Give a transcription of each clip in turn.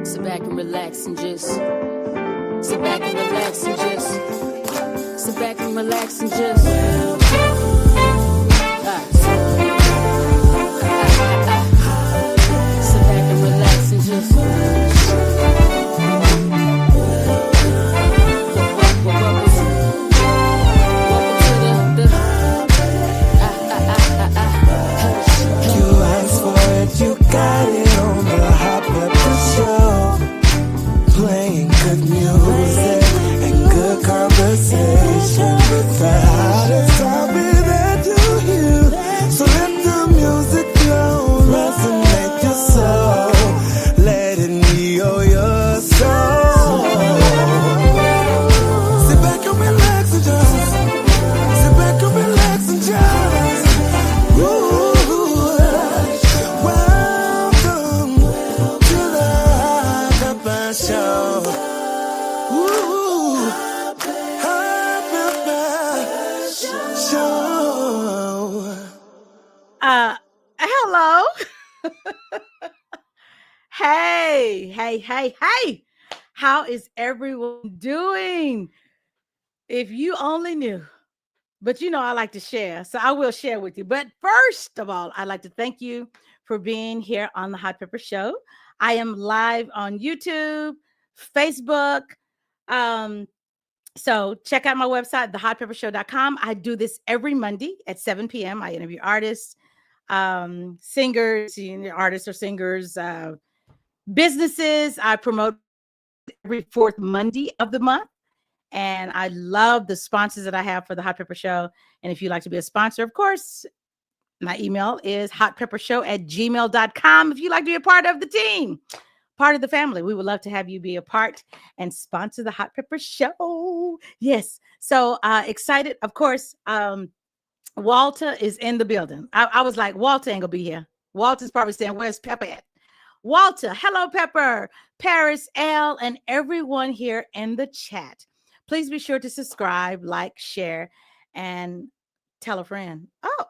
Sit back and relax and just sit back and relax and just sit back and relax and just sit back and relax and just You asked for it, you got it on the Hot Pepper Show. Playing good music and good conversation. The hottest topic that you hear. So let the music flow, resonate your soul. Let it heal your soul. Sit back and relax and just sit back and relax and just. Welcome to the Hot Pepper Show. Hot Pepper Show. Hello. Hey. How is everyone doing? If you only knew. But you know, I like to share, so I will share with you. But first of all, I'd like to thank you for being here on the Hot Pepper Show. I am live on YouTube, Facebook. So check out my website, thehotpeppershow.com. I do this every Monday at 7 p.m. I interview artists, singers, artists or singers, businesses. I promote every fourth Monday of the month. And I love the sponsors that I have for the Hot Pepper Show. And if you'd like to be a sponsor, of course, my email is hotpeppershow@gmail.com. If you'd like to be a part of the team, part of the family, we would love to have you be a part and sponsor the Hot Pepper Show. Yes. So excited. Of course, Walter is in the building. I was like, Walter ain't gonna be here. Walter's probably saying, where's Pepper at? Walter, hello, Pepper, Paris, L, and everyone here in the chat. Please be sure to subscribe, like, share, and tell a friend. Oh,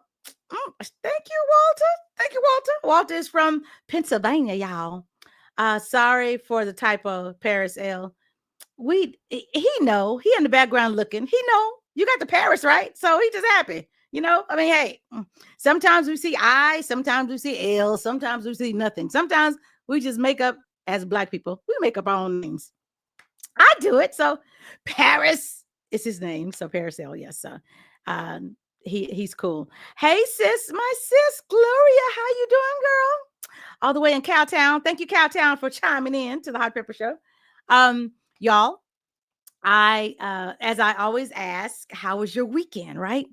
thank you, Walter. Thank you, Walter. Walter is from Pennsylvania, y'all. Sorry for the typo, Paris L. He know. He in the background looking. He know. You got the Paris, right? So he just happy. You know, I mean, hey, sometimes we see I, sometimes we see L, sometimes we see nothing. Sometimes we just make up, as Black people, we make up our own names. I do it. So Paris is his name. So Paris L, yes. So he's cool. Hey, sis, my sis, Gloria, how you doing, girl? All the way in Cowtown. Thank you, Cowtown, for chiming in to the Hot Pepper Show. Y'all, as I always ask, how was your weekend, right?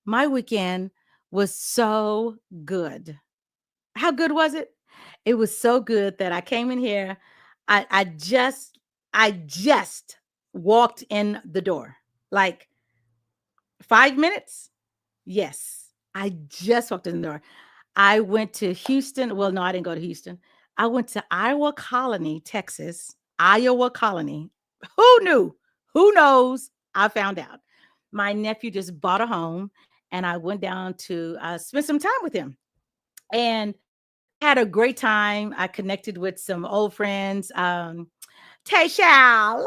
My weekend was so good. How good was it? It was so good that I came in here. I just walked in the door. Like 5 minutes. Yes. I just walked in the door. I went to Houston. Well, no, I didn't go to Houston. I went to Iowa Colony, Texas. Iowa Colony. Who knew? Who knows? I found out. My nephew just bought a home and I went down to spend some time with him and had a great time. I connected with some old friends. Tayshal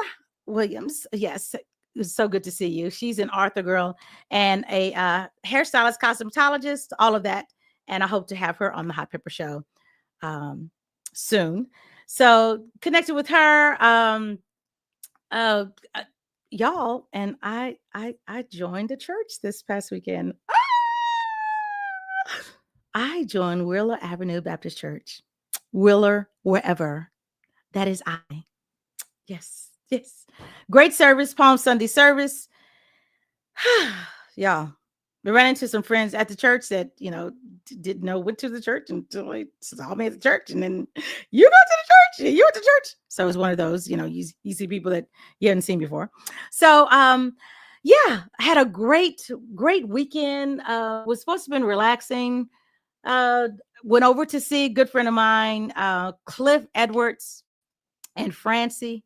Williams. Yes. It was so good to see you. She's an Arthur girl and a hairstylist, cosmetologist, all of that. And I hope to have her on the Hot Pepper Show soon. So connected with her. Y'all, and I joined a church this past weekend. I joined Wheeler Avenue Baptist Church. Wheeler, wherever. That is I. Yes. Great service, Palm Sunday service. Y'all, we ran into some friends at the church that, didn't know, went to the church until they saw me at the church. And then you go to the church, you went to church. So it was one of those, you see people that you hadn't seen before. So, I had a great weekend. Was supposed to have been relaxing. Went over to see a good friend of mine, Cliff Edwards and Francie.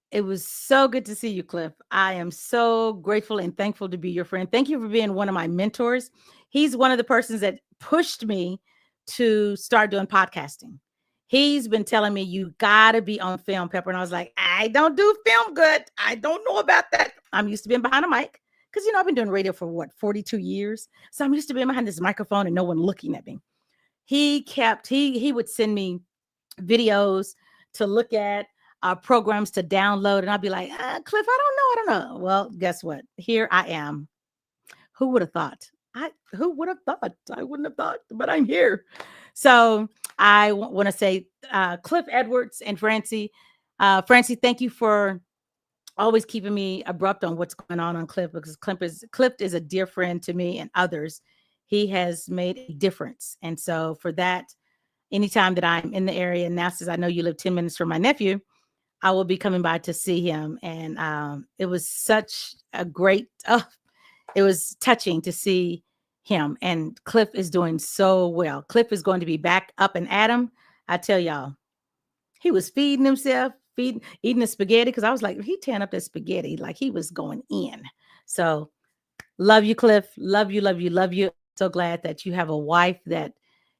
It was so good to see you, Cliff. I am so grateful and thankful to be your friend. Thank you for being one of my mentors. He's one of the persons that pushed me to start doing podcasting. He's been telling me you gotta be on film, Pepper. And I was like, I don't do film good. I don't know about that. I'm used to being behind a mic because I've been doing radio for what 42 years. So I'm used to being behind this microphone and no one looking at me. He would send me videos to look at, programs to download, and I'd be like, Cliff, I don't know. Well, guess what? Here I am. Who would have thought? Who would have thought? I wouldn't have thought, but I'm here. So I want to say, Cliff Edwards and Francie. Francie, thank you for always keeping me abrupt on what's going on Cliff, because Cliff is a dear friend to me and others. He has made a difference. And so for that, anytime that I'm in the area, now since I know you live 10 minutes from my nephew, I will be coming by to see him. And it was such a great, it was touching to see him. And Cliff is doing so well. Cliff is going to be back up and at him. I tell y'all, he was feeding himself, eating the spaghetti, because I was like, he tearing up that spaghetti like he was going in. So love you, Cliff. Love you, love you, love you. So glad that you have a wife that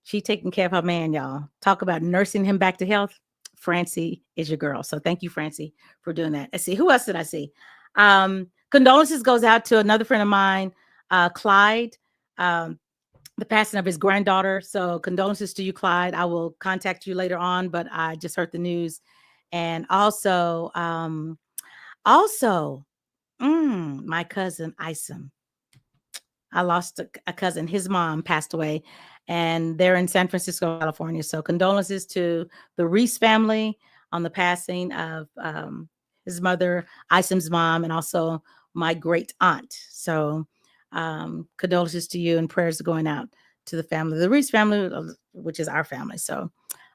she taking care of her man, y'all. Talk about nursing him back to health. Francie is your girl. So thank you, Francie, for doing that. Let's see. Who else did I see? Condolences goes out to another friend of mine, Clyde, the passing of his granddaughter. So condolences to you, Clyde. I will contact you later on, but I just heard the news. And also, my cousin Isom. I lost a cousin. His mom passed away, and they're in San Francisco, California. So condolences to the Reese family on the passing of his mother, Isom's mom, and also my great aunt. So condolences to you, and prayers are going out to the family, the Reese family, which is our family. So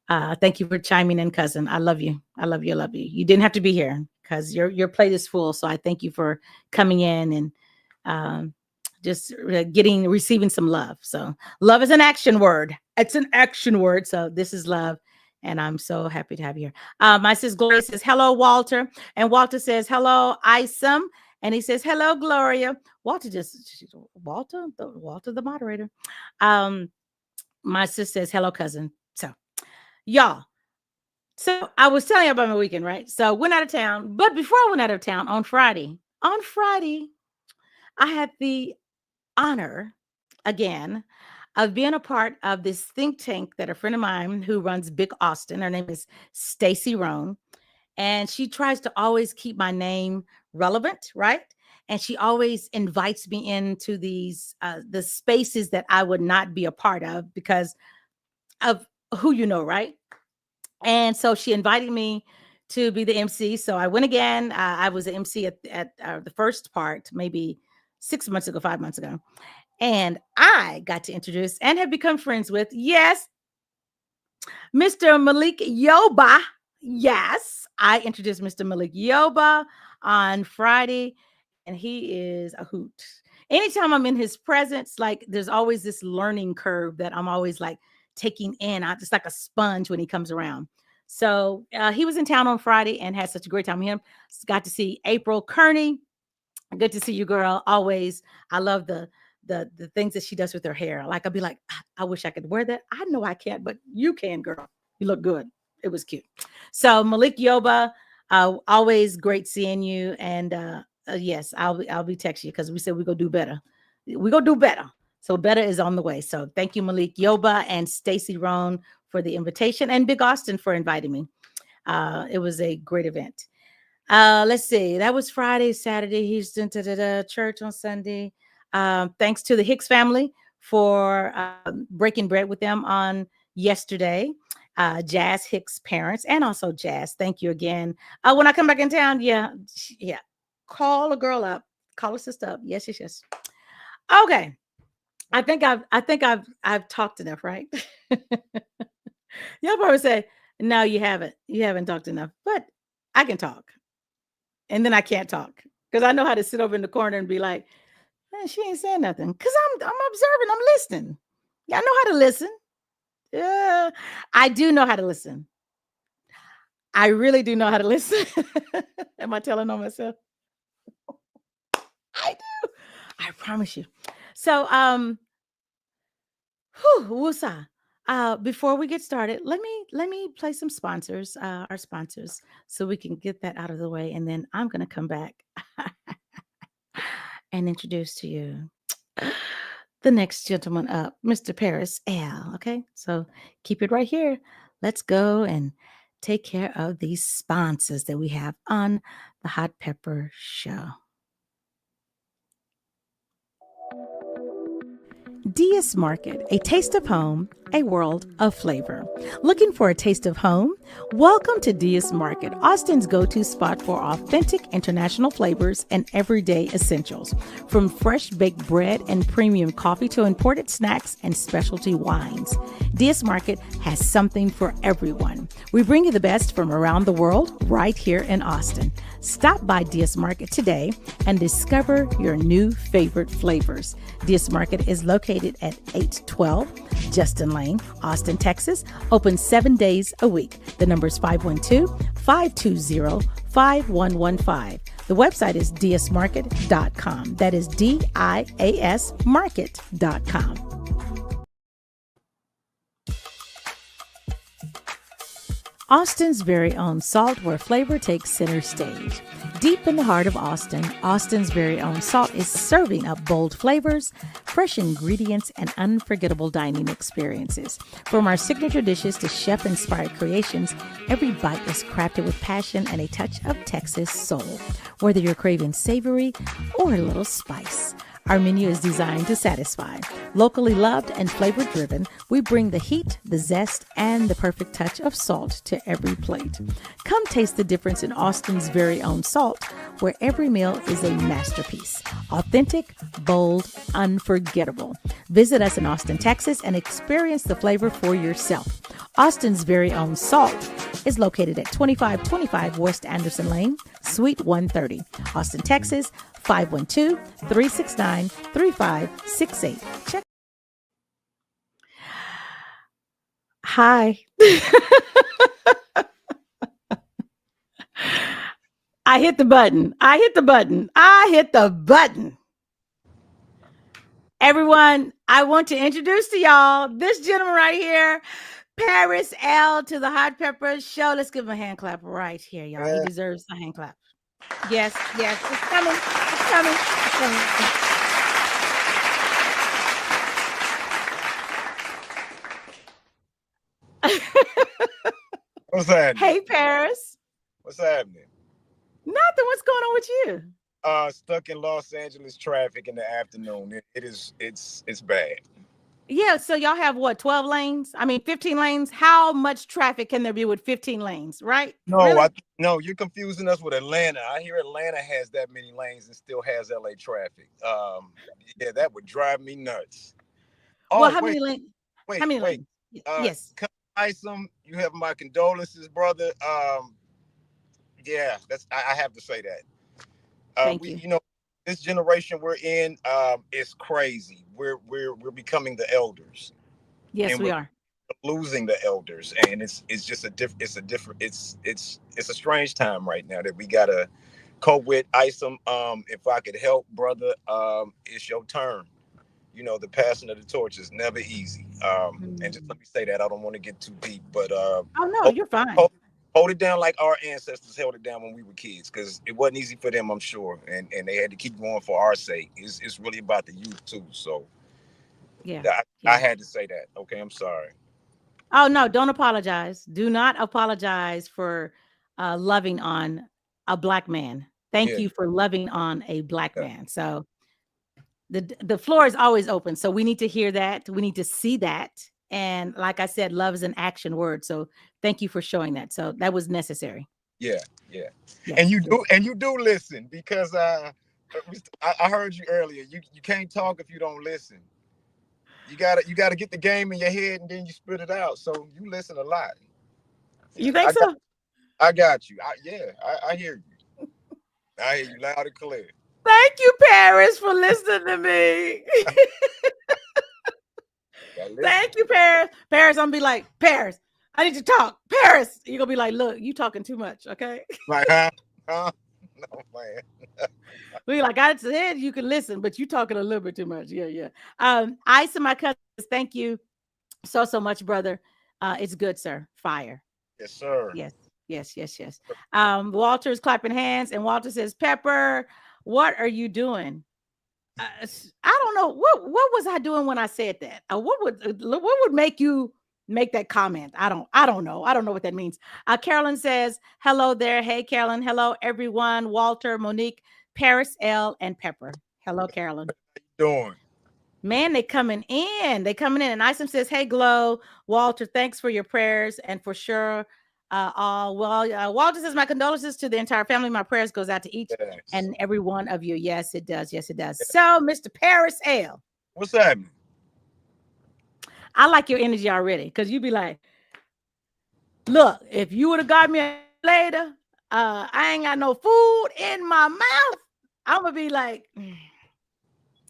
thank you for chiming in, cousin. I love you. I love you. I love you. You didn't have to be here because your plate is full. So I thank you for coming in and just receiving some love. So love is an action word. It's an action word. So this is love. And I'm so happy to have you here. My sis Gloria says, hello, Walter. And Walter says, hello, Isom. And he says, hello, Gloria. Walter, the moderator. My sis says, hello, cousin. So y'all. So I was telling you about my weekend, right? So went out of town. But before I went out of town on Friday, I had the honor again of being a part of this think tank that a friend of mine who runs Big Austin, her name is Stacy Roan, and she tries to always keep my name relevant, right? And she always invites me into these the spaces that I would not be a part of because of who right? And so she invited me to be the MC. So I went again. I was the MC at the first part, maybe 6 months ago, 5 months ago. And I got to introduce and have become friends with, yes, Mr. Malik Yoba. Yes, I introduced Mr. Malik Yoba on Friday, and he is a hoot. Anytime I'm in his presence, like there's always this learning curve that I'm always like taking in. I'm just like a sponge when he comes around. So he was in town on Friday and had such a great time with him. Got to see April Kearney. Good to see you, girl. Always. I love the things that she does with her hair. Like I'll be like, I wish I could wear that. I know I can't, but you can, girl. You look good. It was cute. So Malik Yoba, always great seeing you. And yes, I'll be texting you because we said we go do better. We go do better. So better is on the way. So thank you, Malik Yoba and Stacy Roan for the invitation, and Big Austin for inviting me. It was a great event. Let's see. That was Friday, Saturday, Houston, church on Sunday. Thanks to the Hicks family for breaking bread with them on yesterday. Jazz Hicks parents and also Jazz. Thank you again. When I come back in town, yeah. Call a girl up. Call a sister up. Yes. Okay. I think I've talked enough, right? Y'all probably say, no, you haven't. You haven't talked enough. But I can talk. And then I can't talk because I know how to sit over in the corner and be like, man, she ain't saying nothing. Because I'm observing, I'm listening. Yeah, I know how to listen. Yeah, I do know how to listen. I really do know how to listen. Am I telling on myself? I do. I promise you. So, woosah. Before we get started, let me play some sponsors, our sponsors, so we can get that out of the way, and then I'm gonna come back and introduce to you the next gentleman up, Mr. Paris L. Okay, so keep it right here. Let's go and take care of these sponsors that we have on the Hot Pepper Show. DS Market, a taste of home, a world of flavor. Looking for a taste of home? Welcome to DS Market, Austin's go-to spot for authentic international flavors and everyday essentials. From fresh baked bread and premium coffee to imported snacks and specialty wines, DS Market has something for everyone. We bring you the best from around the world right here in Austin. Stop by DS Market today and discover your new favorite flavors. DS Market is located at 812 Justin Lane, Austin, Texas. Open 7 days a week. The number is 512-520-5115. The website is dsmarket.com. That is DIAS market.com. Austin's very own salt, where flavor takes center stage. Deep in the heart of Austin, Austin's very own salt is serving up bold flavors, fresh ingredients, and unforgettable dining experiences. From our signature dishes to chef-inspired creations, every bite is crafted with passion and a touch of Texas soul. Whether you're craving savory or a little spice, our menu is designed to satisfy. Locally loved and flavor-driven, we bring the heat, the zest, and the perfect touch of salt to every plate. Come taste the difference in Austin's very own salt, where every meal is a masterpiece. Authentic, bold, unforgettable. Visit us in Austin, Texas, and experience the flavor for yourself. Austin's very own salt is located at 2525 West Anderson Lane, Suite 130, Austin, Texas, 512-369-3568. Check. Hi. I hit the button. Everyone, I want to introduce to y'all this gentleman right here, Paris L, to the Hot Pepper Show. Let's give him a hand clap right here, y'all. He deserves a hand clap. Yes, it's coming. What's happening? Hey, Paris. What's happening? Nothing. What's going on with you? Stuck in Los Angeles traffic in the afternoon. It's bad. Yeah, so y'all have what, 12 lanes? I mean, 15 lanes. How much traffic can there be with 15 lanes, right? No, Really? no, you're confusing us with Atlanta. I hear Atlanta has that many lanes and still has LA traffic. Yeah, that would drive me nuts. Well, how many lanes? How many wait. lanes? Yes. Isom, you have my condolences, brother. Yeah, I have to say that. Thank you. You know, this generation we're in is crazy. We're becoming the elders. Yes, we are losing the elders, and it's a strange time right now that we gotta cope with. Isom, if I could help, brother, it's your turn. You know, the passing of the torch is never easy. And just let me say that I don't want to get too deep, but oh no, you're fine. Hold it down like our ancestors held it down when we were kids, because it wasn't easy for them, I'm sure, and they had to keep going for our sake. It's really about the youth too. So I had to say that. Okay, I'm sorry. Oh no, don't apologize. Do not apologize for loving on a Black man. Thank you for loving on a Black man. So the floor is always open. So we need to hear that. We need to see that. And like I said, love is an action word. So thank you for showing that. So that was necessary. Yeah. And you do listen, because I heard you earlier. You can't talk if you don't listen. You gotta get the game in your head and then you spit it out. So you listen a lot. You think so? I got you. I hear you. I hear you loud and clear. Thank you, Paris, for listening to me. Thank you, Paris. Paris, I'm gonna be like, Paris, I need to talk. Paris, you're gonna be like, look, you talking too much, okay? Like, huh? No, man. We like, I said you can listen, but you talking a little bit too much. Yeah. Ice and my cousins, thank you so much, brother. It's good, sir. Fire. Yes, sir. Yes, yes, yes, yes. Walter's clapping hands, and Walter says, Pepper, what are you doing? I don't know what was I doing when I said that. What would make you make that comment? I don't know. I don't know what that means. Carolyn says, hello there. Hey, Carolyn. Hello, everyone. Walter, Monique, Paris, L, and Pepper. Hello, Carolyn. Doing. Man, they coming in. They coming in. And Isom says, hey, Glow. Walter, thanks for your prayers. And for sure, Walter says, my condolences to the entire family. My prayers goes out to each and every one of you. Yes, it does. Yes, it does. So, Mr. Paris L. What's happening? I like your energy already, because you be like, look, if you would have got me later, I ain't got no food in my mouth. I'm going to be like,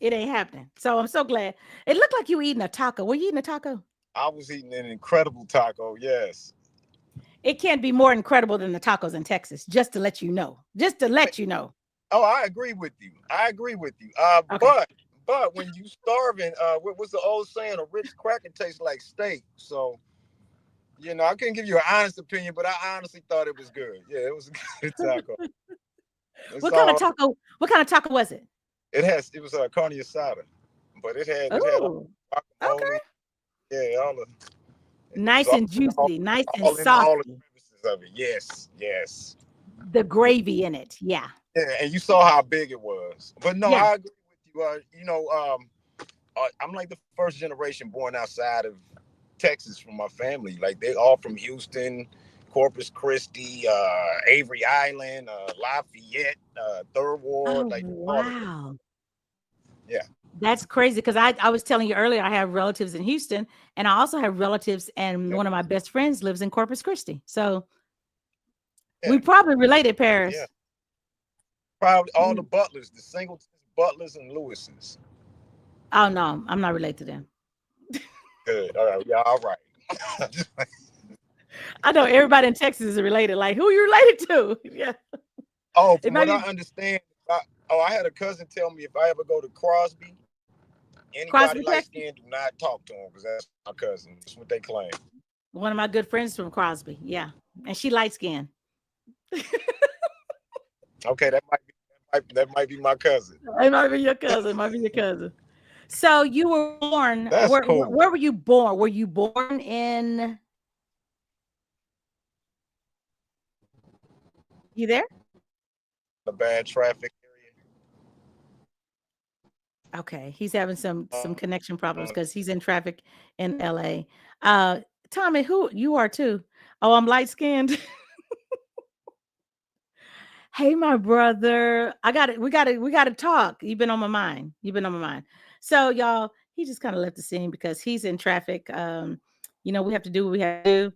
it ain't happening. So I'm so glad. It looked like you were eating a taco. Were you eating a taco? I was eating an incredible taco. Yes. It can't be more incredible than the tacos in Texas, just to let you know. Just to let you know. Oh, I agree with you. Okay. But when you starving, what's the old saying? A rich cracker tastes like steak. So, you know, I couldn't give you an honest opinion, but I honestly thought it was good. Yeah, it was a good taco. What kind of taco was it? It was a carne asada, but it had guacamole. Okay. Yeah, all the nice and juicy, nice and saucy. All the crevices of it. Yes, yes. The gravy in it, yeah. Yeah, and you saw how big it was. But no, I agree with you. I'm like the first generation born outside of Texas from my family. Like they all from Houston, Corpus Christi, Avery Island, Lafayette, Third Ward. Wow. Yeah. That's crazy, because I was telling you earlier, I have relatives in Houston, and I also have relatives, and one of my best friends lives in Corpus Christi. So we probably related, Paris. Yeah. Probably all the Butlers, the Singletons, Butlers, and Lewises. Oh, no, I'm not related to them. Good. All right. Yeah, all right. I know everybody in Texas is related. Like, who are you related to? Yeah. Oh, from what I understand, I had a cousin tell me if I ever go to Crosby, anybody light skinned, do not talk to him, because that's my cousin. That's what they claim. One of my good friends from Crosby. Yeah. And she light skinned. Okay, that might be my cousin. It might be your cousin. It might be your cousin. So you were born. That's cool. Where were you born? Were you born in? You there? A bad traffic area. Okay, he's having some connection problems because he's in traffic in LA. Tommy, who you are too? Oh, I'm light skinned. Hey, my brother, I got it. We got to talk. You've been on my mind. So, y'all, he just kind of left the scene because he's in traffic. We have to do what we have to do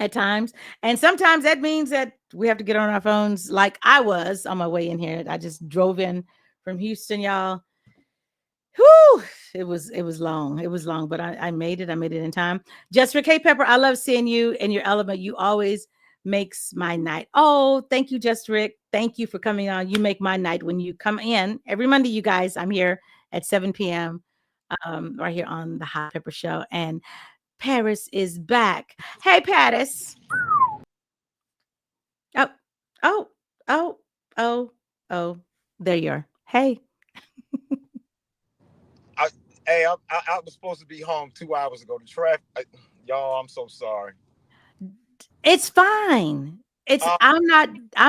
at times, and sometimes that means that we have to get on our phones. Like I was on my way in here. I just drove in from Houston, y'all. Whew, it was long, but I made it. I made it in time. Just for K Pepper, I love seeing you in your element. You always makes my night. Oh, thank you, Just Rick. Thank you for coming on. You make my night when you come in every Monday, you guys. I'm here at 7 p.m. Right here on the Hot Pepper Show, and Paris is back. Hey, Paris. Oh, there you are. Hey. I was supposed to be home 2 hours ago. The traffic, y'all, I'm so sorry. It's fine. I'm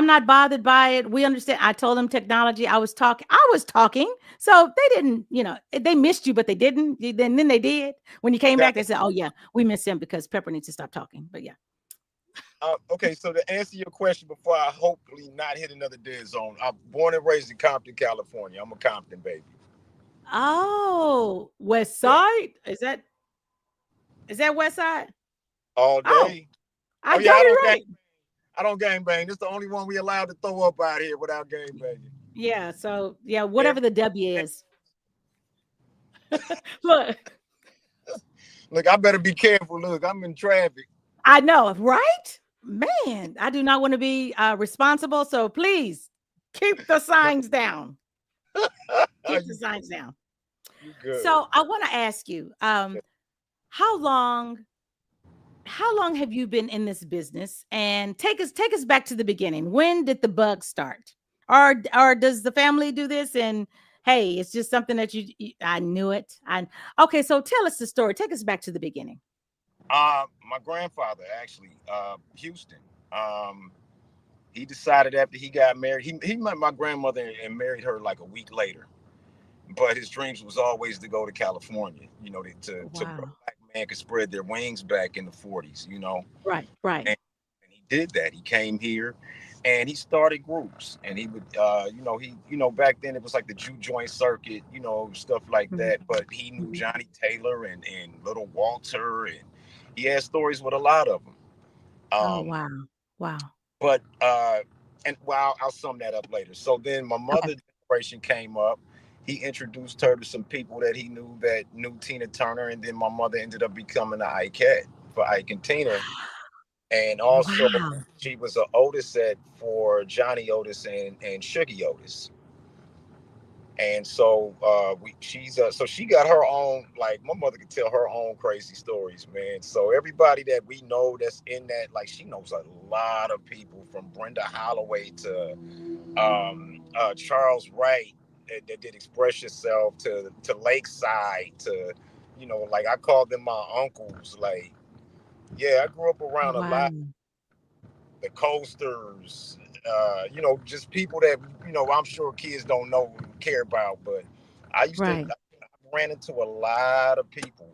not bothered by it. We understand. I told them technology. I was talking. So they didn't, they missed you, but they didn't. Then they did. When you came back, they said, oh yeah, we missed him because Pepper needs to stop talking. But yeah. Okay, so to answer your question before I hopefully not hit another dead zone, I'm born and raised in Compton, California. I'm a Compton baby. Oh, West Side? Yeah. Is that West Side? All day. I got it right. I don't gang bang. This is the only one we allowed to throw up out here without gang banging. Yeah, so whatever the W is. Look, I better be careful. Look, I'm in traffic. I know, right? Man, I do not want to be responsible. So please keep the signs down. Keep the signs down. Good. So I want to ask you, how long how long have you been in this business? And take us back to the beginning. When did the bug start? Or does the family do this and hey, it's just something that I knew it. I Okay, so tell us the story. Take us back to the beginning. My grandfather actually, Houston. Um, he decided after he got married, he met my grandmother and married her like a week later. But his dreams was always to go to California, to where Wow. a black man could spread their wings back in the 40s, Right, right. and he did that. He came here and he started groups, and he would back then it was like the Jew joint circuit, stuff like Mhm, that, but he knew mhm. Johnny Taylor and Little Walter, and he had stories with a lot of them. Oh, um wow. Wow. but and well, I'll sum that up later. So then my Okay. mother's generation came up. He introduced her to some people that he knew that knew Tina Turner, and then my mother ended up becoming an ICAT for Ike and Tina. And also, Wow. she was an Otis set for Johnny Otis and Shuggy Otis. And so so she got her own, like my mother could tell her own crazy stories, man. So everybody that we know that's in that, like she knows a lot of people from Brenda Holloway to Charles Wright that did Express Yourself to Lakeside to, like I call them my uncles. Like, yeah, I grew up around a lot, Wow. the coasters, just people that, I'm sure kids don't know, care about. But Right. I ran into a lot of people,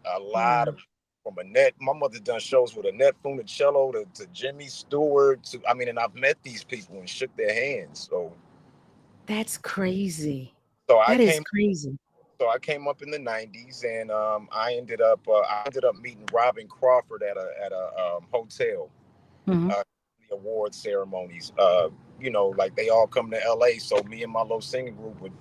a lot Wow. of, from Annette. My mother done shows with Annette Funicello to Jimmy Stewart. And I've met these people and shook their hands. That's crazy. So I That is came crazy. I came up in the '90s, and I ended up meeting Robin Crawford at a hotel, Mhm. the award ceremonies. Like they all come to LA. So me and my little singing group with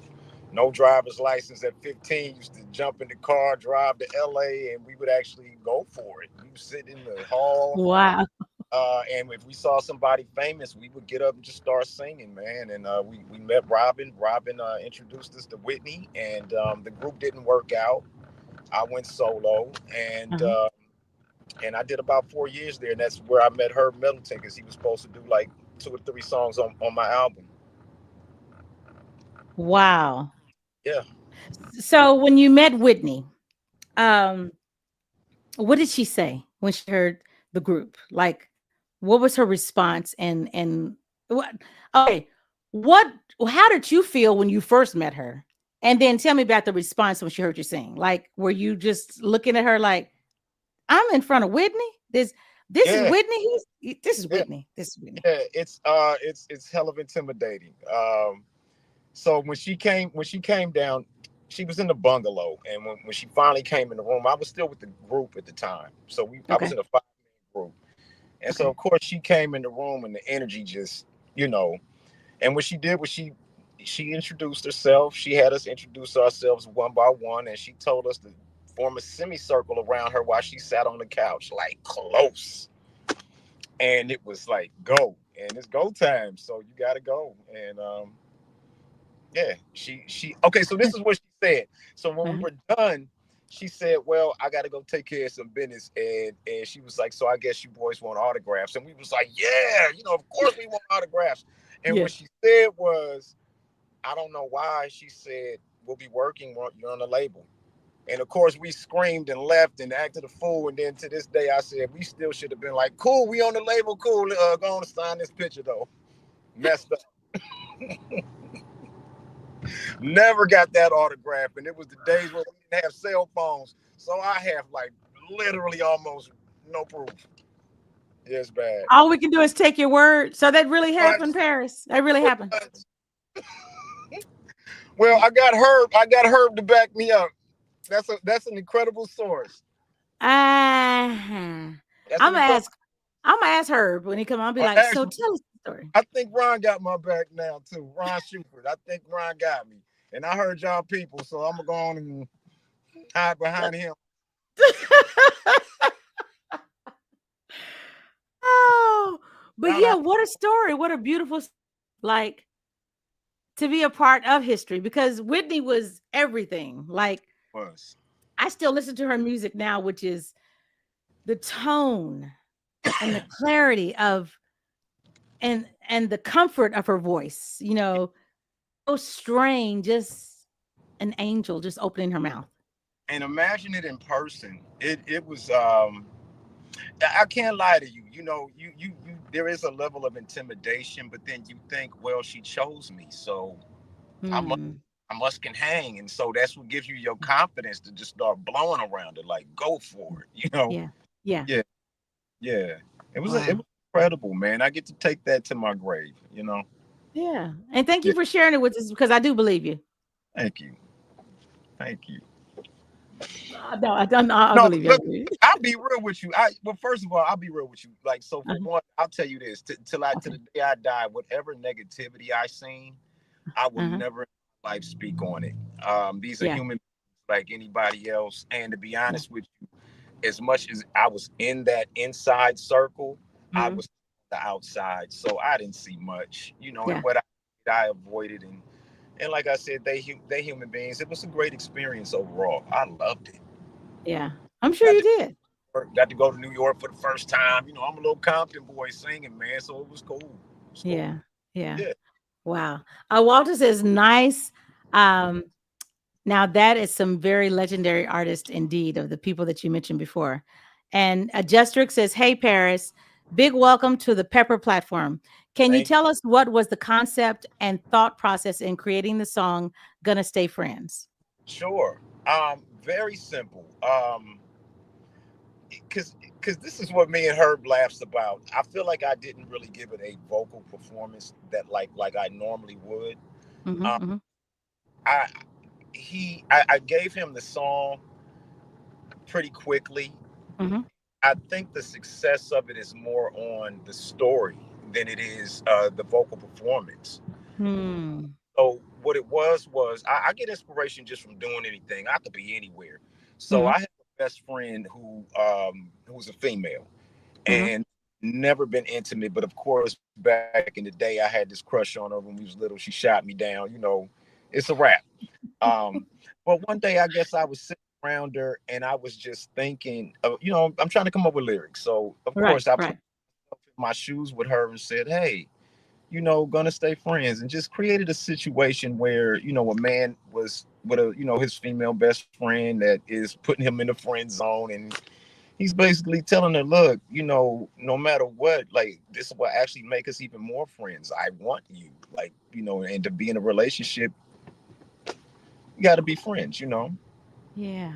no driver's license at 15 used to jump in the car, drive to LA, and we would actually go for it. We would sit in the hall. Wow. And if we saw somebody famous, we would get up and just start singing, man. And we met Robin. Robin introduced us to Whitney, and the group didn't work out. I went solo, and Uh-huh. uh, and I did about 4 years there, and that's where I met Herb Middleton, because he was supposed to do like 2 or 3 songs on my album. Wow. Yeah. So when you met Whitney, um, what did she say when she heard the group? Like, what was her response? And what? Okay, what? How did you feel when you first met her? And then tell me about the response when she heard you sing. Like, were you just looking at her like, I'm in front of Whitney? This is Yeah. Whitney. This is Yeah. Whitney. This is Whitney. Yeah. It's hell of intimidating. So when she came down, she was in the bungalow, and when she finally came in the room, I was still with the group at the time. So I was Okay. in a 5-man group. And so Okay. of course she came in the room, and the energy just, and what she did was she introduced herself. She had us introduce ourselves one by one, and she told us to form a semicircle around her while she sat on the couch, like close. And it was like go, and it's go time. So you gotta go. And yeah, she okay, so this is what she said. So when we Uh-huh. were done, she said, well, I gotta go take care of some business. And she was like, so I guess you boys want autographs. And we was like, yeah, of course we want autographs. And Yeah. what she said was, I don't know why, she said, we'll be working, you're on the label. And of course we screamed and left and acted a fool. And then to this day I said, we still should have been like, cool, we on the label, cool, go on and sign this picture though. Messed up. Never got that autograph. And it was the days where we didn't have cell phones. So I have like literally almost no proof. Yeah, it's bad. All we can do is take your word. So that really But, happened, Paris. That really happened. but well, I got Herb to back me up. That's an incredible source. Uh-huh. That's I'm an gonna incredible ask. I'm gonna ask her when he come on. I'll be like, so actually. tell us the story. I think Ron got my back now too. Ron Shuford. I think Ron got me. And I heard y'all people, so I'm gonna go on and hide behind him. Oh, but Ron, yeah, what a story! What a beautiful, like to be a part of history because Whitney was everything. Like was. I still listen to her music now, which is the tone and the clarity of and the comfort of her voice, so strained, just an angel just opening her mouth. And imagine it in person. It was I can't lie to you. You know, you there is a level of intimidation, but then you think, well, she chose me, so I must Hmm. I must can hang, and so that's what gives you your confidence to just start blowing around it, like go for it. You know? Yeah. Yeah. Yeah, yeah. It Wow. was incredible, man. I get to take that to my grave. You know? Yeah. And thank you Yeah. for sharing it with us because I do believe you. Thank you, thank you. No, I don't. I No, believe you. I look, believe you. I'll be real with you. Well, first of all, I'll be real with you. Like, so for Uh-huh. one, I'll tell you this: to Okay. the day I die, whatever negativity I seen, I will Uh-huh. never in my life speak on it. These are Yeah. human beings like anybody else, and to be Yeah. honest with you, as much as I was in that inside circle, I Hmm. was the outside, so I didn't see much, and Yeah. what I avoided, and like I said, they human beings. It was a great experience overall. I loved it. Yeah. I'm sure Got you to did. got to go to New York for the first time. I'm a little Compton boy singing, man, so it was cool. It was cool. Yeah. Yeah. Yeah, Wow. Walter says nice. Um, Now that is some very legendary artists indeed of the people that you mentioned before. And Justrick says, "Hey Paris, big welcome to the Pepper platform. Can you thank tell us what was the concept and thought process in creating the song Gonna Stay Friends?" you. Sure. Very simple. Because this is what me and Herb laughs about. I feel like I didn't really give it a vocal performance that like I normally would. Hmm. Um, Hmm. I I gave him the song pretty quickly. Hmm. I think the success of it is more on the story than it is the vocal performance. Hmm. So what it was I get inspiration just from doing anything. I could be anywhere. So Hmm. I have a best friend who's a female Hmm. and never been intimate, but of course back in the day I had this crush on her when we was little. She shot me down. It's a wrap. Um, but one day I guess I was sitting around her and I was just thinking, I'm trying to come up with lyrics. So of Right. course I put Right. myself in my shoes with her and said, hey, gonna stay friends, and just created a situation where a man was with his female best friend that is putting him in the friend zone, and he's basically telling her, look, no matter what, like this will actually make us even more friends. I want you, like, and to be in a relationship, you got to be friends. Yeah.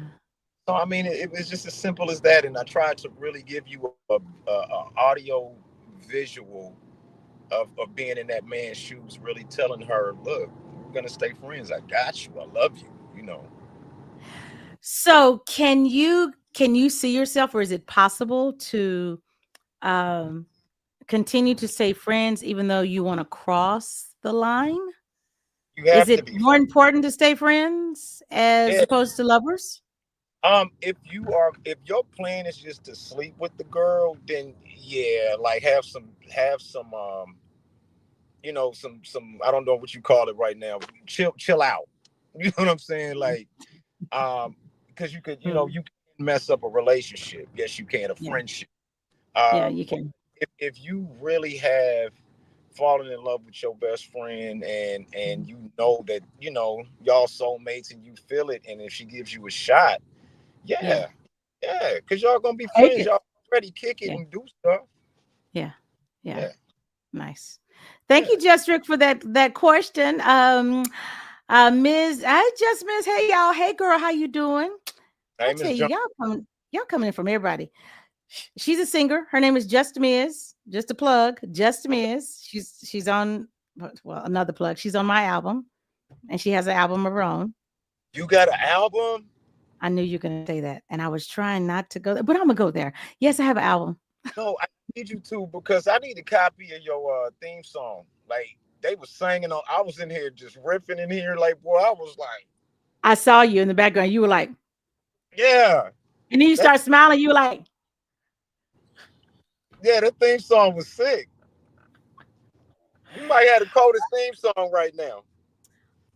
So I mean, it was just as simple as that, and I tried to really give you a audio visual of being in that man's shoes, really telling her, look, we're gonna stay friends. I got you. I love you. So can you see yourself, or is it possible to um continue to stay friends even though you want to cross the line? You Is have to it be more friends. important to stay friends as Yeah. opposed to lovers? If your plan is just to sleep with the girl, then yeah, like have some some I don't know what you call it right now. Chill out. You know what I'm saying? Like um because you could, Mm, you can mess up a relationship. Yes, you can, a yeah, friendship. yeah, you But can. if you really have fallen in love with your best friend and you know that y'all soulmates and you feel it, and if she gives you a shot, Yeah, yeah, yeah, because y'all gonna be take friends. it. Y'all already kick it Yeah, and do stuff. yeah, yeah. Yeah, Nice. Thank yeah. you, Justrick, for that question. Ms. I just Miss. Hey y'all. Hey girl, how you doing? I Name tell is you, John. y'all coming in from everybody. She's a singer. Her name is Just Miz. Just a plug. Just Miz. She's on another plug. She's on my album, and she has an album of her own. You got an album? I knew you were gonna say that, and I was trying not to go there, but I'm gonna go there. Yes, I have an album. No, I need you to, because I need a copy of your theme song. Like they was singing on. I was in here just riffing in here, like boy, I was like, I saw you in the background. You were like, yeah, and then you that start smiling. You were like, yeah, that theme song was sick. We might have the coldest theme song right now.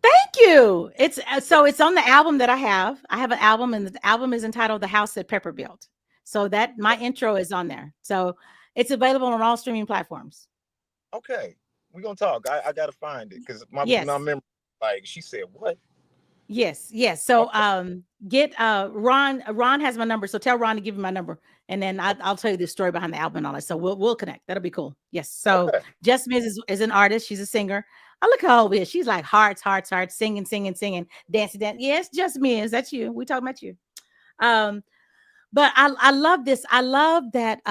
Thank you. It's so it's on the album that I have. I have an album, and the album is entitled "The House That Pepper Built." So that my intro is on there. So it's available on all streaming platforms. Okay, we're gonna talk. I gotta find it because my Yes. memory, like she said, what? Yes. Yes. So Okay. get Ron. Ron has my number. So tell Ron to give you my number, and then I'll tell you the story behind the album and all that. So we'll connect. That'll be cool. Yes. So Okay. Jess Miz is an artist. She's a singer. I look how old is. She's like hearts, singing, dancing. Yes, Jess Miz. That's you. We talking about you. But I love this. I love that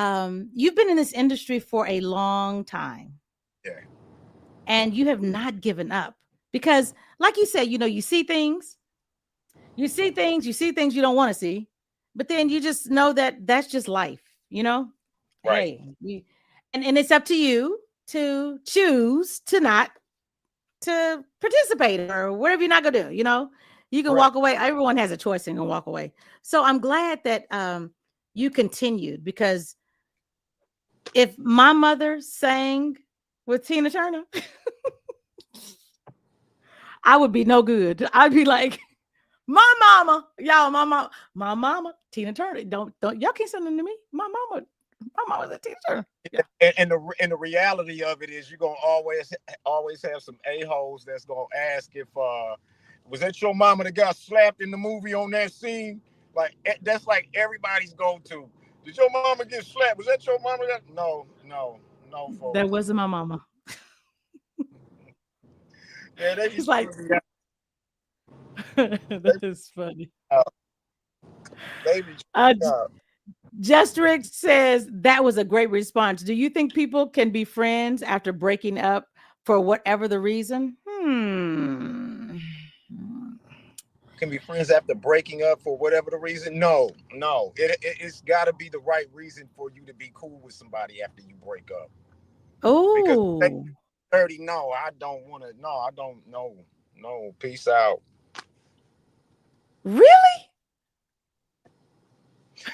you've been in this industry for a long time. Yeah. And you have not given up because, like you said, you see things you see things you don't want to see, but then you just know that that's just life. Right. Hey, and it's up to you to choose to not to participate or whatever you're not gonna do. You can Right. walk away. Everyone has a choice and can walk away. So I'm glad that you continued, because if my mother sang with Tina Turner, I would be no good. I'd be like, my mama, Tina Turner. Don't y'all can't send them to me. My mama's a Tina Turner. Yeah. And the reality of it is, you're gonna always have some a-holes that's gonna ask if was that your mama that got slapped in the movie on that scene? Like that's like everybody's go-to. Did your mama get slapped? Was that your mama? No, folks. That wasn't my mama. Yeah, they It's like that is funny. Baby. Justrick says that was a great response. Do you think people can be friends after breaking up for whatever the reason? Can be friends after breaking up for whatever the reason? No. It's got to be the right reason for you to be cool with somebody after you break up. Oh, because 30, no, I don't want to. No, I don't. No, peace out. really?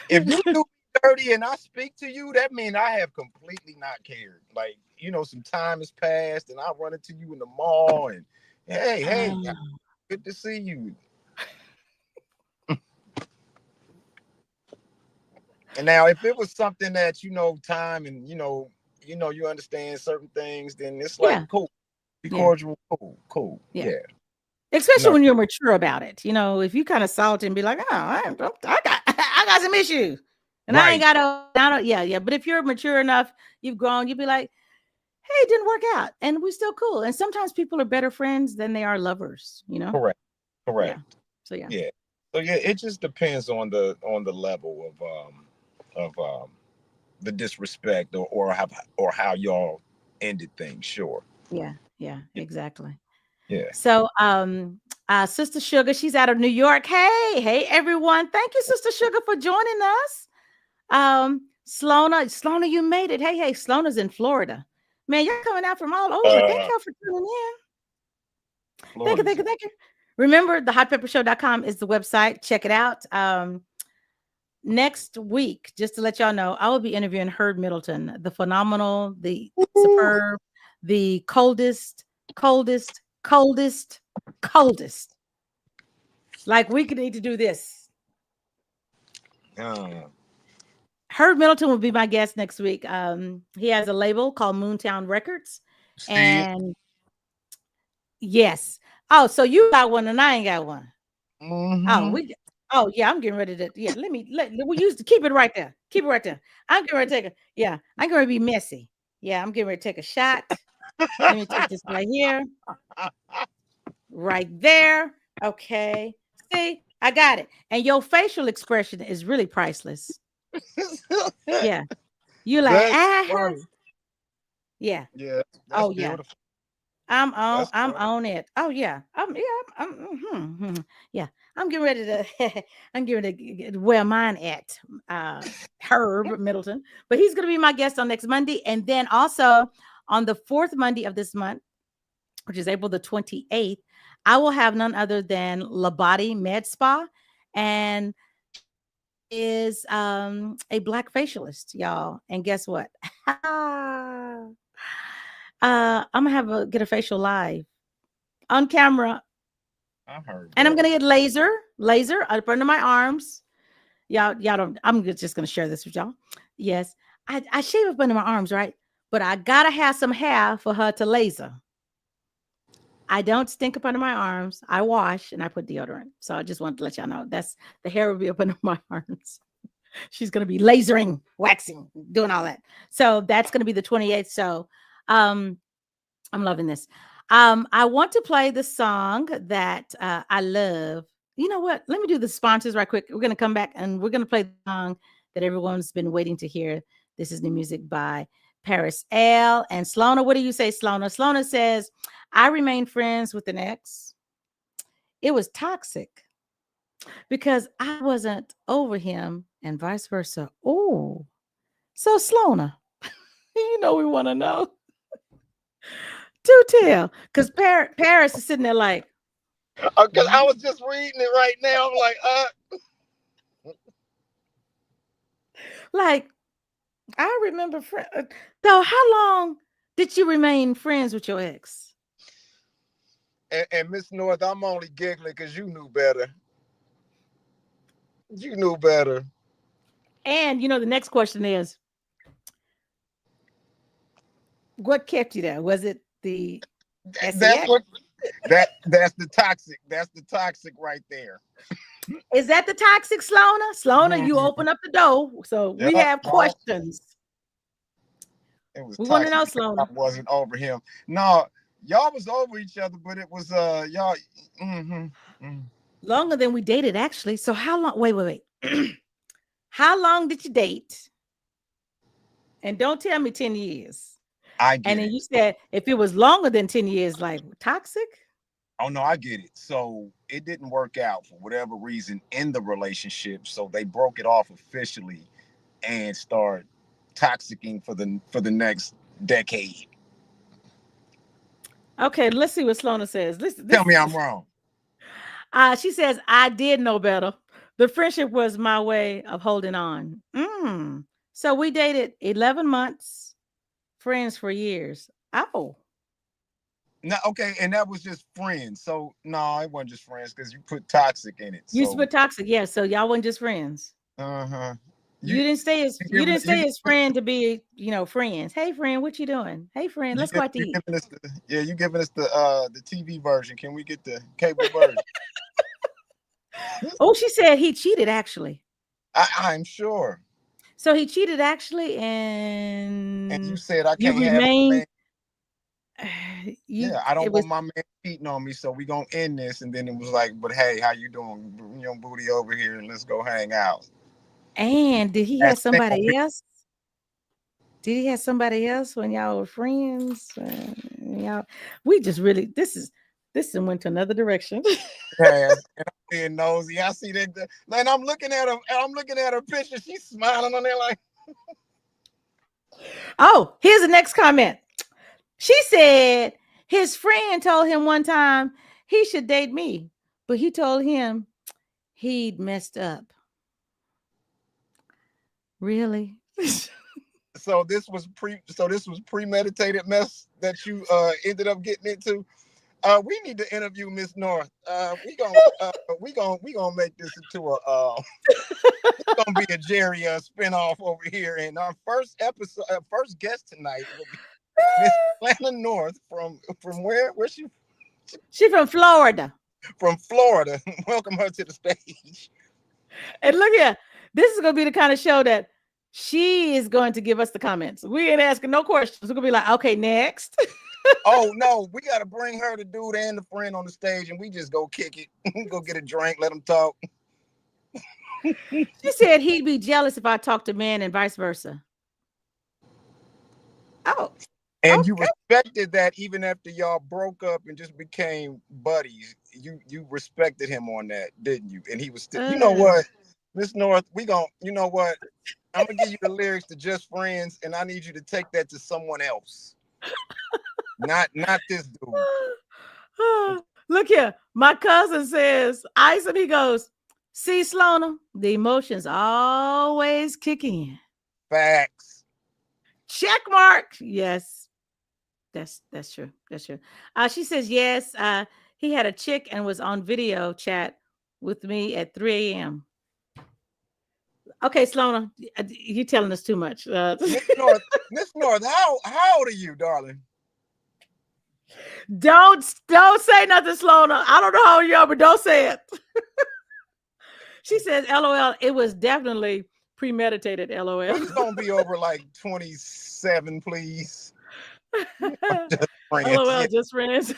If you do 30 and I speak to you, that means I have completely not cared. Like, some time has passed and I run into you in the mall and hey, good to see you. And now if it was something that, time and, you understand certain things, then it's like, cool. Be cordial, cool. Yeah. Especially when you're mature about it. If you kind of salty and be like, I got some issues. And I ain't got but if you're mature enough, you've grown, you'd be like, hey, it didn't work out. And we're still cool. And sometimes people are better friends than they are lovers, Correct. Yeah. So it just depends on the level of the disrespect or how y'all ended things. Sure. Yeah, exactly. Yeah. So Sister Sugar, she's out of New York. Hey everyone. Thank you, Sister Sugar, for joining us. Slona, you made it. Hey, Slona's in Florida. Man, you're coming out from all over. Thank y'all for tuning in. Thank you. Remember, thehotpeppershow.com is the website. Check it out. Next week, just to let y'all know, I will be interviewing Herb Middleton, the phenomenal, the superb, the coldest. Like, we could need to do this. Herb Middleton will be my guest next week. He has a label called Moontown Records. And yes. Oh, so you got one and I ain't got one. Mm-hmm. I'm getting ready to. Yeah, we use to keep it right there. Keep it right there. I'm getting ready to take I'm going to be messy. Yeah, I'm getting ready to take a shot. Let me take this right here. Right there. Okay. See, I got it. And your facial expression is really priceless. Yeah. You're like, yeah. Yeah. Oh, yeah. I'm on it. Oh, yeah. I'm getting ready to wear mine at Herb Middleton. But he's going to be my guest on next Monday. And then also on the 4th Monday of this month, which is April the 28th, I will have none other than Labati Med Spa, and is a Black facialist, y'all. And guess what? I'm gonna get a facial live on camera I heard And I'm that. gonna get laser up under my arms. Y'all don't. I'm just gonna share this with y'all. Yes, I shave up under my arms, right? But I gotta have some hair for her to laser. I don't stink up under my arms. I wash and I put deodorant. So I just wanted to let y'all know that's the hair will be up under my arms. She's gonna be lasering, waxing, doing all that. So that's gonna be the 28th. So um I'm loving this. I want to play the song that I love. You know what? Let me do the sponsors right quick. We're gonna come back and we're gonna play the song that everyone's been waiting to hear. This is new music by Paris L. and Slona. What do you say, Slona? Slona says, I remain friends with an ex. It was toxic because I wasn't over him and vice versa. Oh, so Slona, we want to know. Do tell, because Paris is sitting there like, Because I was just reading it right now. I'm like I remember. Though, how long did you remain friends with your ex? and Miss North, I'm only giggling because you knew better. You knew better. And the next question is, what kept you there? Was it the That's sex? what that's the toxic. That's the toxic right there. Is that the toxic, Slona? Slona, you Mhm. open up the door, so we Yeah, have no, questions. it was We want to toxic know, because I Slona. wasn't over him. No, y'all was over each other, but it was y'all. Longer than we dated, actually. So how long? Wait. How long did you date? And don't tell me 10 years. I And get then it. you said if it was longer than 10 years, like toxic? Oh no, I get it. So it didn't work out for whatever reason in the relationship. So they broke it off officially and start toxicing for the next decade. Okay, let's see what Slona says. Listen, Tell this me I'm wrong. she says, I did know better. The friendship was my way of holding on. So we dated 11 months, friends for years. Oh, No, okay, and that was just friends. So no, it wasn't just friends because you put toxic in it. you So split toxic. Yeah, so y'all weren't just friends. uh-huh. You You didn't stay as you you giving didn't you stay as friend to be, friends. Hey friend, what you doing? Hey friend, you let's go give, out to you eat. giving us you giving us the TV version. Can we get the cable version? Oh, she said he cheated actually. I'm sure. So he cheated actually, And you and said I you can't have my remained. man. Yeah, I don't It was. want my man cheating on me, so we gonna end this. And then it was like, but hey, how you doing? Bring your booty over here and let's go hang out. And did he have That's somebody else? Did he have somebody else when y'all were friends? Y'all, we just really this went to another direction. ass. And I'm being nosy. I see that, and I'm looking at her. I'm looking at her picture. She's smiling on there like, Oh, here's the next comment. She said his friend told him one time he should date me, but he told him he'd messed up. Really? so this was premeditated mess that you ended up getting into. We need to interview Miss North. We gonna make this into a it's gonna be a Jerry spinoff over here. And our first episode, first guest tonight will be Miss Atlanta North from where? Where's she? She from Florida. From Florida. Welcome her to the stage. And look here, this is gonna be the kind of show that she is going to give us the comments. We ain't asking no questions. We're gonna be like, okay, next. Oh no, we gotta bring her, the dude, and the friend on the stage, and we just go kick it, go get a drink, let them talk. She said he'd be jealous if I talked to men and vice versa. Oh, And you okay. respected that even after y'all broke up and just became buddies. You respected him on that, didn't you? And he was still, you know Uh, what, Miss North, you know what? I'm gonna give you the lyrics to Just Friends, and I need you to take that to someone else, not this dude. Look here. My cousin says, Ice, and he goes, see, Slona, the emotions always kick in. Facts. Check mark. Yes, that's true. That's true. She says, yes, he had a chick and was on video chat with me at 3 a.m. Okay, Sloana, you telling us too much. Miss North, how old are you, darling? Don't say nothing, Sloana. I don't know how old you are, but don't say it. She says, LOL, it was definitely premeditated, LOL. Please don't be over like 27, please. Just LOL, just friends.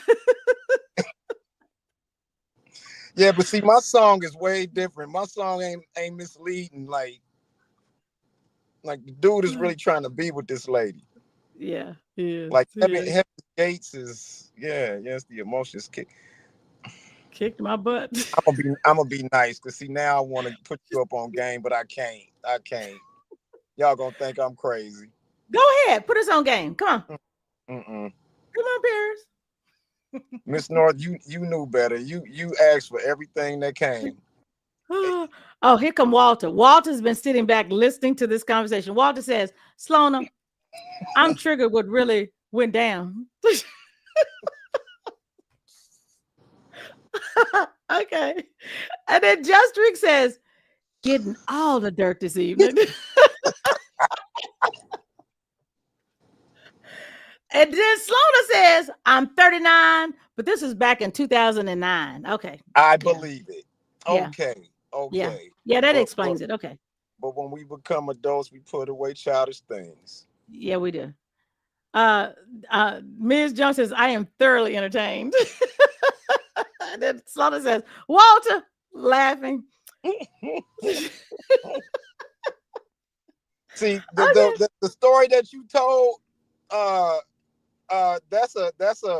Yeah, but see, my song is way different. My song ain't misleading. Like the dude is really trying to be with this lady. Yeah, he is. Like Heaven Gates is, yes, the emotions kicked my butt. I'm gonna be nice, because see, now I want to put you up on game, but I can't. Y'all gonna think I'm crazy. Go ahead, put us on game. Come on. Come on, Paris. Miss North, you knew better. You asked for everything that came. Oh, here come Walter. Walter's been sitting back listening to this conversation. Walter says, Sloana, I'm triggered what really went down. Okay. And then Just Drink says, getting all the dirt this evening. And then Sloana says, I'm 39, but this is back in 2009. Okay. I believe it. Okay. Yeah. Okay. Yeah, that explains it. Okay. But when we become adults, we put away childish things. Yeah, we do. Ms. Jones says, I am thoroughly entertained. And then Sloana says, Walter, laughing. See, the story that you told, that's a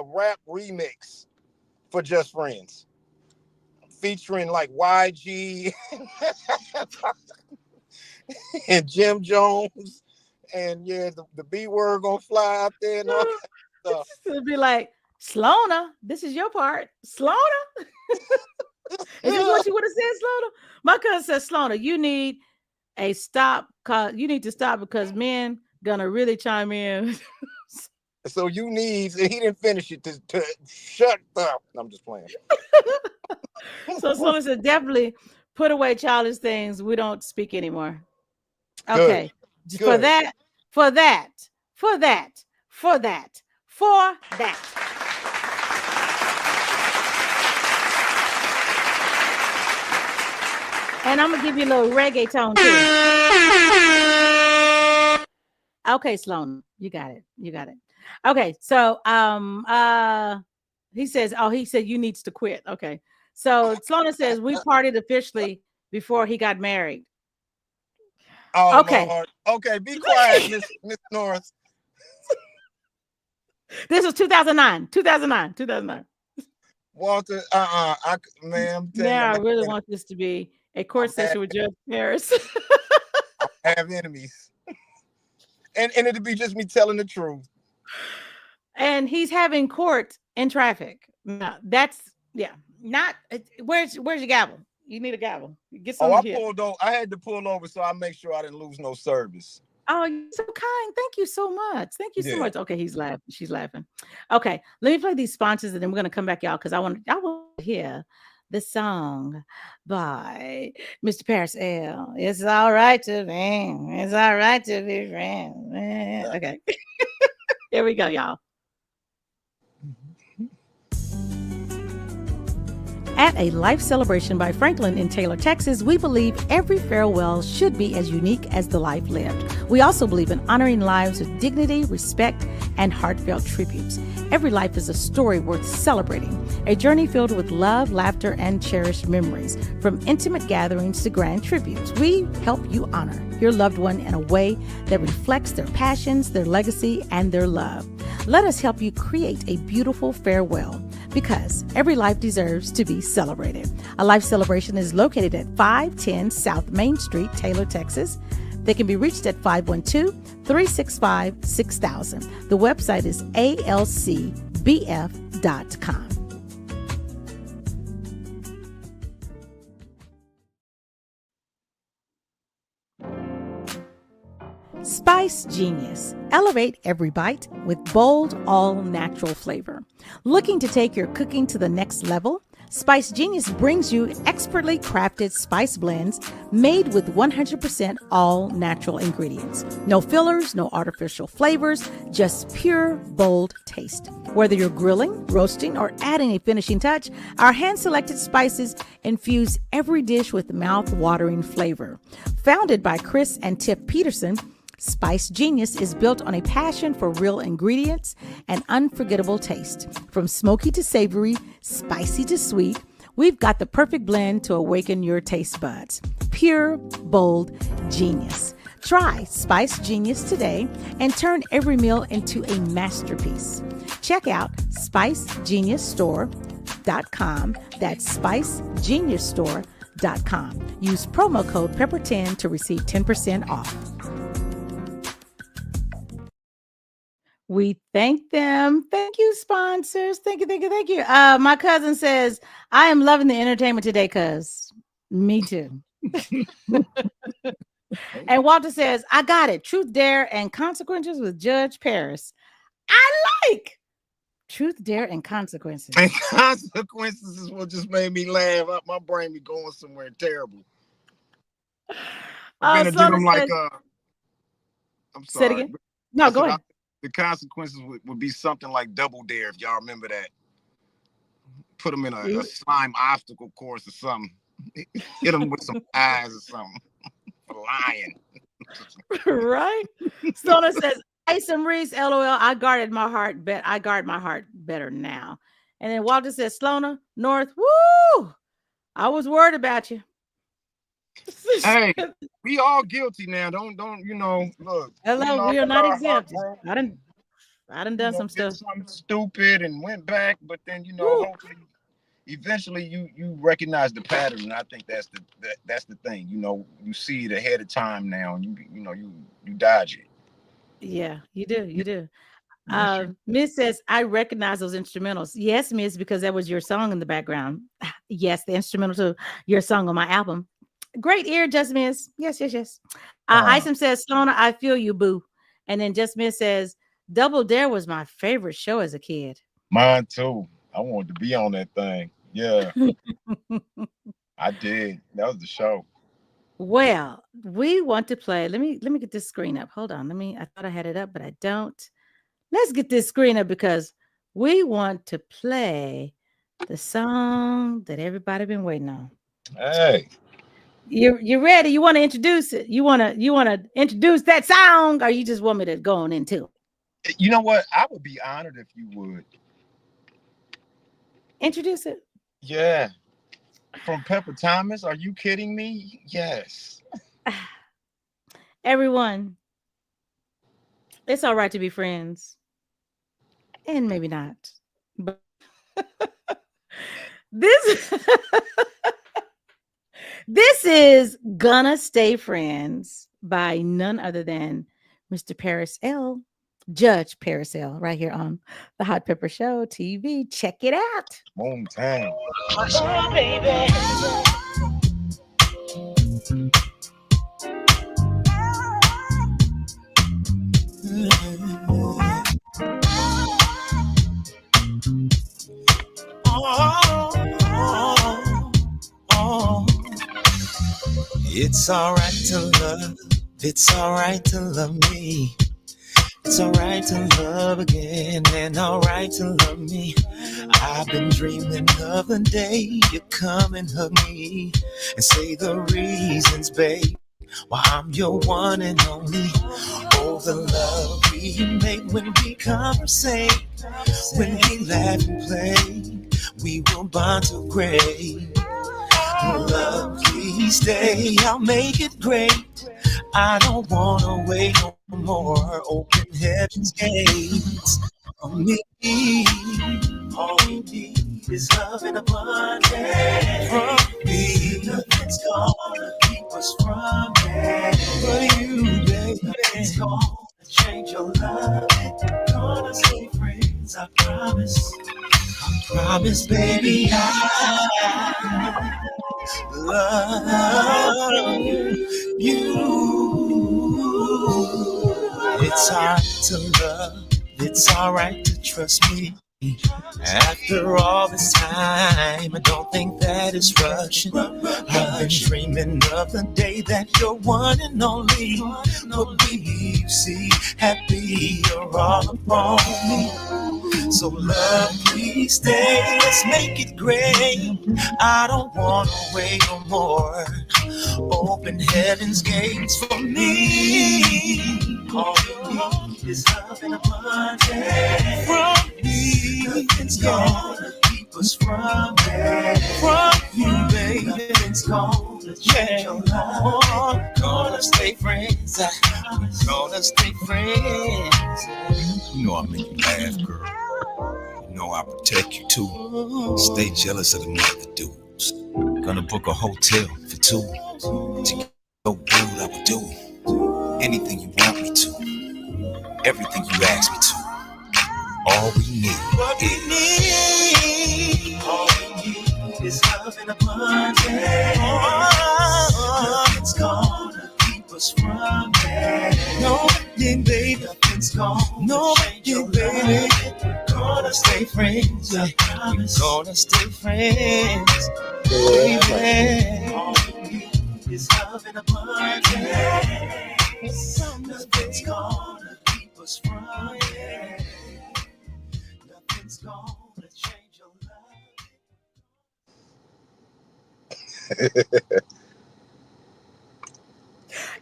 rap remix for Just Friends, featuring like YG and Jim Jones, and the B word gonna fly out there and all that stuff. It'll be like, Sloana, this is your part. Sloana. Is this what you would have said, Sloana? My cousin says, Sloana, you need a stop. You need to stop because men gonna really chime in. So you need, and he didn't finish it, to shut up. I'm just playing. So Sloana said, definitely put away childish things. We don't speak anymore. Okay. Good. For that. And I'm gonna give you a little reggae tone too. Okay, Sloan, you got it. Okay, so he said you needs to quit. Okay, so Sloan says we partied officially before he got married. Oh, okay. Lord. Okay, be quiet, Miss Norris. This was 2009. Walter, man. I really want this to be a court session with Judge Harris. I have enemies. And it'll be just me telling the truth. And he's having court in traffic. No, not where's your gavel? You need a gavel. Get some. I had to pull over so I make sure I didn't lose no service. Oh, you're so kind. Thank you so much. So much. Okay, he's laughing. She's laughing. Okay, let me play these sponsors and then we're gonna come back, y'all, because I want to hear the song by Mr. Paris L. It's all right to be. It's all right to be friends. Okay. Here we go, y'all. At a life celebration by Franklin in Taylor, Texas, we believe every farewell should be as unique as the life lived. We also believe in honoring lives with dignity, respect, and heartfelt tributes. Every life is a story worth celebrating, a journey filled with love, laughter, and cherished memories. From intimate gatherings to grand tributes, we help you honor your loved one in a way that reflects their passions, their legacy, and their love. Let us help you create a beautiful farewell, because every life deserves to be celebrated. A life celebration is located at 510 South Main Street, Taylor, Texas. They can be reached at 512-365-6000. The website is alcbf.com. Spice Genius. Elevate every bite with bold, all-natural flavor. Looking to take your cooking to the next level? Spice Genius brings you expertly crafted spice blends made with 100% all natural ingredients. No fillers, no artificial flavors, just pure, bold taste. Whether you're grilling, roasting, or adding a finishing touch, our hand-selected spices infuse every dish with mouth-watering flavor. Founded by Chris and Tiff Peterson, Spice Genius is built on a passion for real ingredients and unforgettable taste. From smoky to savory, spicy to sweet, we've got the perfect blend to awaken your taste buds. Pure, bold genius. Try Spice Genius today and turn every meal into a masterpiece. Check out spicegeniusstore.com. That's spicegeniusstore.com. Use promo code Pepper10 to receive 10% off. We thank them. Thank you, sponsors. Thank you, thank you, thank you. My cousin says, I am loving the entertainment today, cuz. Me too. And Walter says, I got it. Truth, Dare, and Consequences with Judge Paris. I like Truth, Dare, and Consequences. And Consequences is what just made me laugh. My brain be going somewhere terrible. I'm like, I'm sorry. Say it again. No, go ahead. The Consequences would be something like Double Dare, if y'all remember that. Put them in a slime obstacle course or something. Hit them with some eyes or something. Lying. Right? Stona says, Isom Reese, LOL, I guard my heart better now. And then Walter says, Slona, North, woo! I was worried about you. Hey, we all guilty now. Don't look. Hello, we are not exempt. I done done some stuff. Something stupid and went back, but then hopefully eventually you recognize the pattern, and I think that's the thing. You see it ahead of time now, and you dodge it. Yeah, you do. Miss says, I recognize those instrumentals. Yes, Miss, because that was your song in the background. Yes, the instrumental to your song on my album. Great ear, Just Miss. Yes. Isom says, Slona, I feel you, boo. And then Just Miss says, Double Dare was my favorite show as a kid. Mine too. I wanted to be on that thing. Yeah. I did. That was the show. Well, we want to play. Let me get this screen up. Hold on. I thought I had it up, but I don't. Let's get this screen up because we want to play the song that everybody been waiting on. Hey. You ready? You want to introduce it? You want to introduce that song, or you just want me to go on into it? You know what? I would be honored if you would introduce it. Yeah. From Pepper Thomas. Are you kidding me? Yes. Everyone, it's all right to be friends. And maybe not. But This is Gonna Stay Friends by none other than Mr. Paris L. Judge Paris L. right here on the Hot Pepper Show TV. Check it out. Boom time. Oh, baby. It's all right to love. It's all right to love me. It's all right to love again and all right to love me. I've been dreaming of the day you come and hug me and say the reasons, babe, why I'm your one and only. Oh, the love we make when we conversate, when we laugh and play, we will bond so great. Oh, love, please stay, I'll make it great. I don't wanna wait no more. Open heaven's gates for me. All we need is love in abundance from me. Nothing's gonna keep us from it but you, baby. Nothing's gonna change your love. We're gonna stay friends, I promise. I promise, baby, I love you. It's alright to love, it's alright to trust me. After all this time, I don't think that it's rushing. I've been dreaming of the day that you're one and only. But baby, you see, happy you're all upon me. So love, please stay, let's make it great. I don't wanna wait no more. Open heaven's gates for me. All you need is love and abundance from me. Nothing's gonna keep us from it. From you, baby. Nothing's gonna change your life. Gonna stay friends. Gonna stay friends. You know I make you laugh, girl. You know I protect you too. Stay jealous of the other dudes. Gonna book a hotel for two. To get so good, I would do anything you want me to. Everything you ask me to. All we need is love and abundance. Nothing's gonna keep us from it. No, yeah, baby. Nothing's gonna change your baby. We're gonna stay friends. We're gonna stay friends. Baby. All we need is love and abundance. Nothing's gonna keep us from it. Nothing's gonna change your life.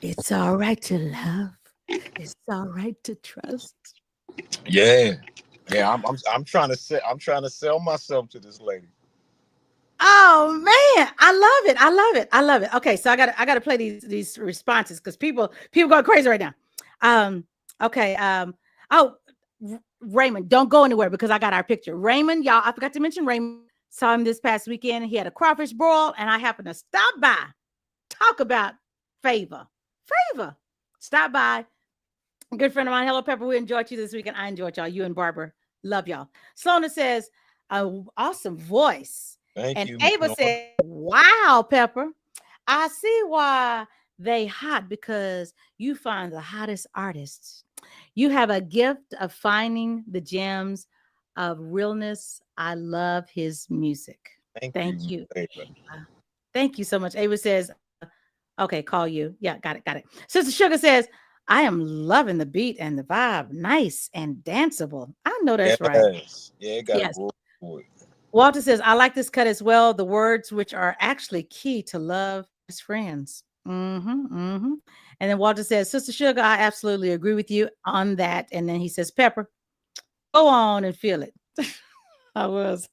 It's all right to love. It's all right to trust. Yeah. I'm trying to sell myself to this lady. Oh man, I love it. I love it. Okay, so I gotta play these responses because people going crazy right now. Okay. Oh, Raymond, don't go anywhere because I got our picture. Raymond, y'all, I forgot to mention Raymond. Saw him this past weekend. He had a crawfish broil, and I happened to stop by. Talk about favor. Stop by. A good friend of mine. Hello, Pepper. We enjoyed you this weekend. I enjoyed y'all. You and Barbara. Love y'all. Slona says, awesome voice. Thank you. Ava said, wow, Pepper. I see why they hot because you find the hottest artists. You have a gift of finding the gems of realness. I love his music. Thank you. Thank you so much. Ava says, okay, call you. Yeah, got it. Sister Sugar says, I am loving the beat and the vibe. Nice and danceable. I know that's right. Yeah, it got a groove to it. Walter says, I like this cut as well. The words which are actually key to love as friends. And then Walter says, Sister Sugar, I absolutely agree with you on that. And then he says, Pepper, go on and feel it. I was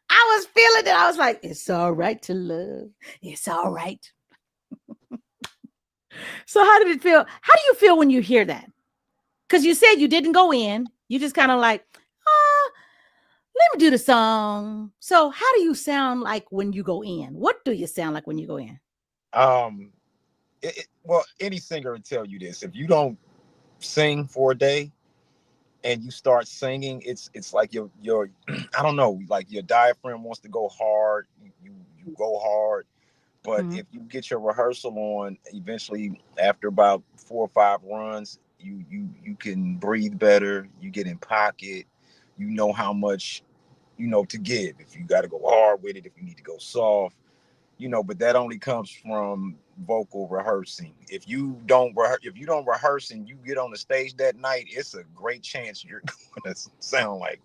feeling it. I was like, it's all right to love. It's all right. So how did it feel? How do you feel when you hear that? Because you said you didn't go in. You just kind of like, let me do the song. So how do you sound like when you go in? What do you sound like when you go in? Well, any singer will tell you this. If you don't sing for a day and you start singing, it's like your I don't know, like your diaphragm wants to go hard. You go hard. But if you get your rehearsal on, eventually after about 4 or 5 runs, you can breathe better. You get in pocket. You know how much, to give. If you got to go hard with it, if you need to go soft, but that only comes from vocal rehearsing. If you don't rehearse and you get on the stage that night, it's a great chance you're going to sound like.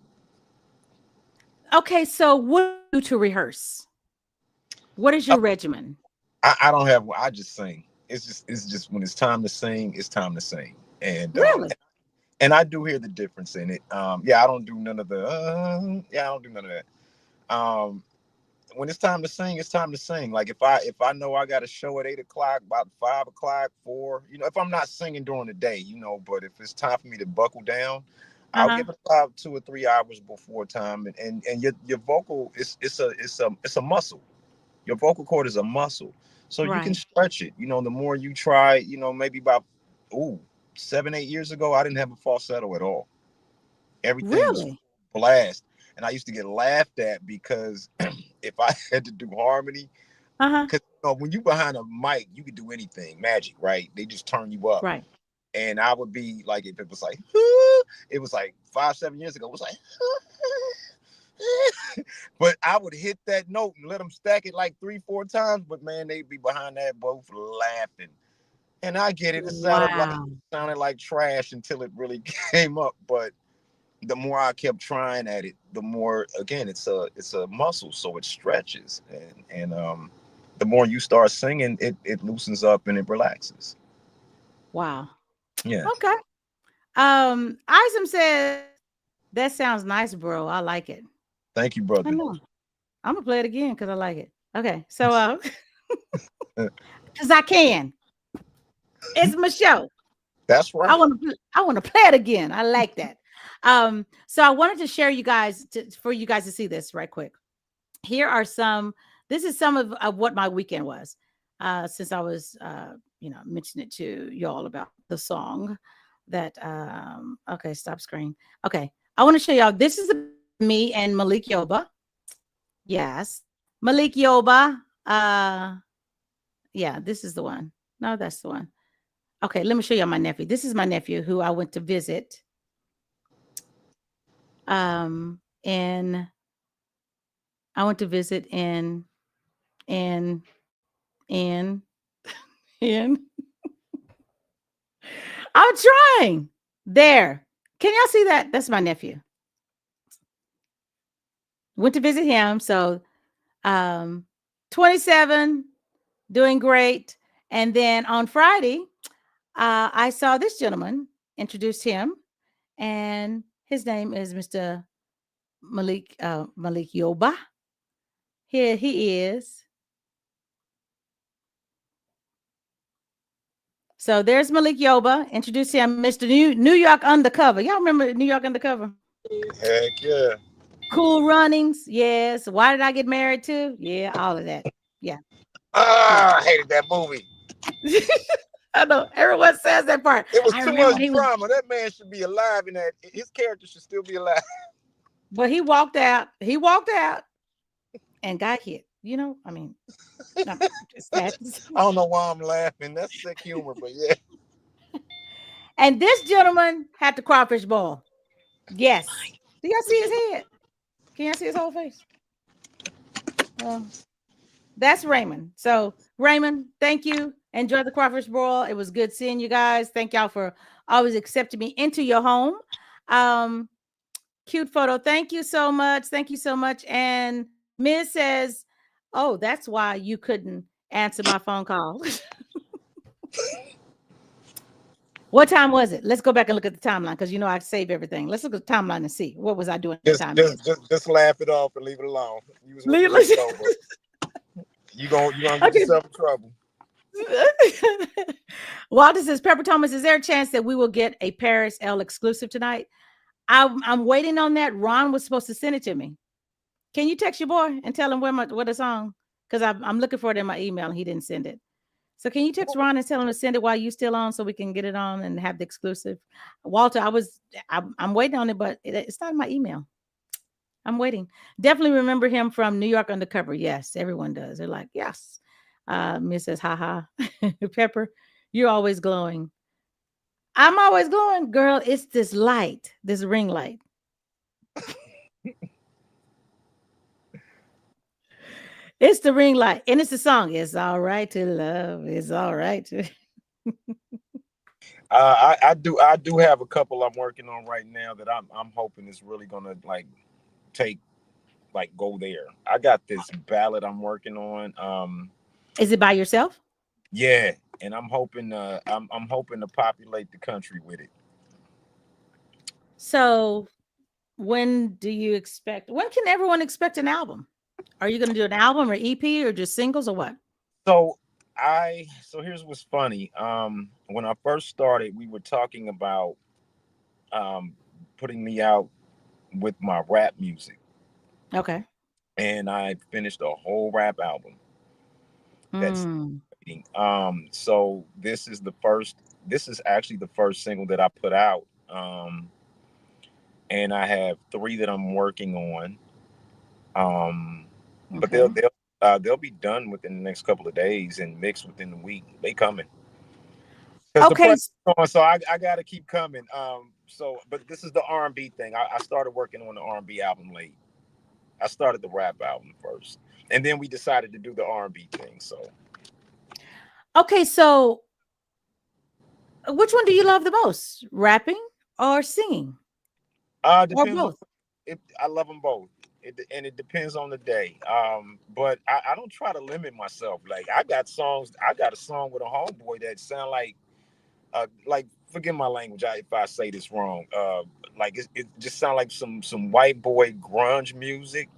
Okay, so what do you do to rehearse? What is your regimen? I don't have. I just sing. It's just when it's time to sing, it's time to sing. And really, and I do hear the difference in it. I don't do none of the. I don't do none of that. When it's time to sing, it's time to sing. Like if I know I got a show at 8 o'clock, about 5 o'clock, 4. If I'm not singing during the day, but if it's time for me to buckle down, I'll give it about 2 or 3 hours before time. And your vocal it's a muscle. Your vocal cord is a muscle, so you can stretch it. The more you try, maybe about 7, 8 years ago, I didn't have a falsetto at all. Everything was blast, and I used to get laughed at because if I had to do harmony, because when you behind a mic, you could do anything, magic, right? They just turn you up, right? And I would be like, if it was like, it was like 5, 7 years ago, it was like, But I would hit that note and let them stack it like 3, 4 times. But man, they'd be behind that both laughing. And I get it. It Wow. sounded like trash until it really came up. But the more I kept trying at it, the more again it's a muscle, so it stretches, and the more you start singing, it loosens up and it relaxes. Wow. Yeah. Okay. Isom says that sounds nice, bro. I like it. Thank you, I brother. know. I'm gonna play it again because I like it. Okay. So because I can. It's my show. That's right. I want to play it again. I like that. So I wanted to share you guys for you guys to see this right quick. Here are this is some of what my weekend was. Since I was mentioning it to y'all about the song that okay, stop screen. Okay. I want to show y'all. This is me and Malik Yoba. Yes. Malik Yoba. Yeah, this is the one. No, that's the one. Okay, let me show you my nephew. This is my nephew who I went to visit. And I went to visit in in in I'm trying. There. Can y'all see that? That's my nephew. Went to visit him. So 27, doing great. And then on Friday, I saw this gentleman, introduced him, and his name is Mr. Malik Yoba. Here he is. So there's Malik Yoba. Introduce him, Mr. New York Undercover. Y'all remember New York Undercover? Heck yeah. Cool Runnings. Yes. Why did I get married to? Yeah, all of that. Yeah. Yeah. Ah, I hated that movie. I know everyone says that part. It was I too remember much he was, drama. That man should be alive, and that his character should still be alive. but he walked out. He walked out and got hit. I mean, I'm just sad. I don't know why I'm laughing. That's sick humor, but yeah. And this gentleman had the crawfish ball. Yes. Do y'all see his head? Can y'all see his whole face? That's Raymond. So Raymond, thank you. Enjoy the crawfish boil. It was good seeing you guys. Thank y'all for always accepting me into your home. Cute photo. Thank you so much. Thank you so much. And Ms. says, oh, that's why you couldn't answer my phone call. What time was it? Let's go back and look at the timeline because I save everything. Let's look at the timeline and see what was I doing. Just laugh it off and leave it alone. You was you gonna get yourself in trouble. Walter says, Pepper Thomas, is there a chance that we will get a Paris L exclusive tonight? I'm waiting on that. Ron was supposed to send it to me. Can you text your boy and tell him what the song? Because I'm looking for it in my email and he didn't send it. So can you text Ron and tell him to send it while you still on so we can get it on and have the exclusive? Walter, I'm waiting on it, but it's not in my email. I'm waiting. Definitely remember him from New York Undercover. Yes, everyone does. They're like, yes. Miss says, haha. Pepper, you're always glowing. I'm always glowing. Girl, it's this light, this ring light. It's the ring light. And it's the song. It's all right to love. It's all right to I do have a couple I'm working on right now that I'm hoping is really gonna go there. I got this ballad I'm working on. Is it by yourself? Yeah, and I'm hoping to populate the country with it. So when can everyone expect an album? Are you going to do an album or EP or just singles or what? So here's what's funny. When I first started, we were talking about putting me out with my rap music. Okay. And I finished a whole rap album. That's so this is actually the first single that I put out. And I have 3 that I'm working on. But they'll be done within the next couple of days and mixed within the week. They coming. Okay. So I got to keep coming. But this is the R&B thing. I started working on the R&B album late. I started the rap album first, and then we decided to do the R&B thing. So Okay, so which one do you love the most? Rapping or singing? Or depends on both? it. I love them both. And it depends on the day. But I don't try to limit myself. Like I got songs. I got a song with a homeboy that sound like forgive my language if I say this wrong. Like it just sound like some white boy grunge music.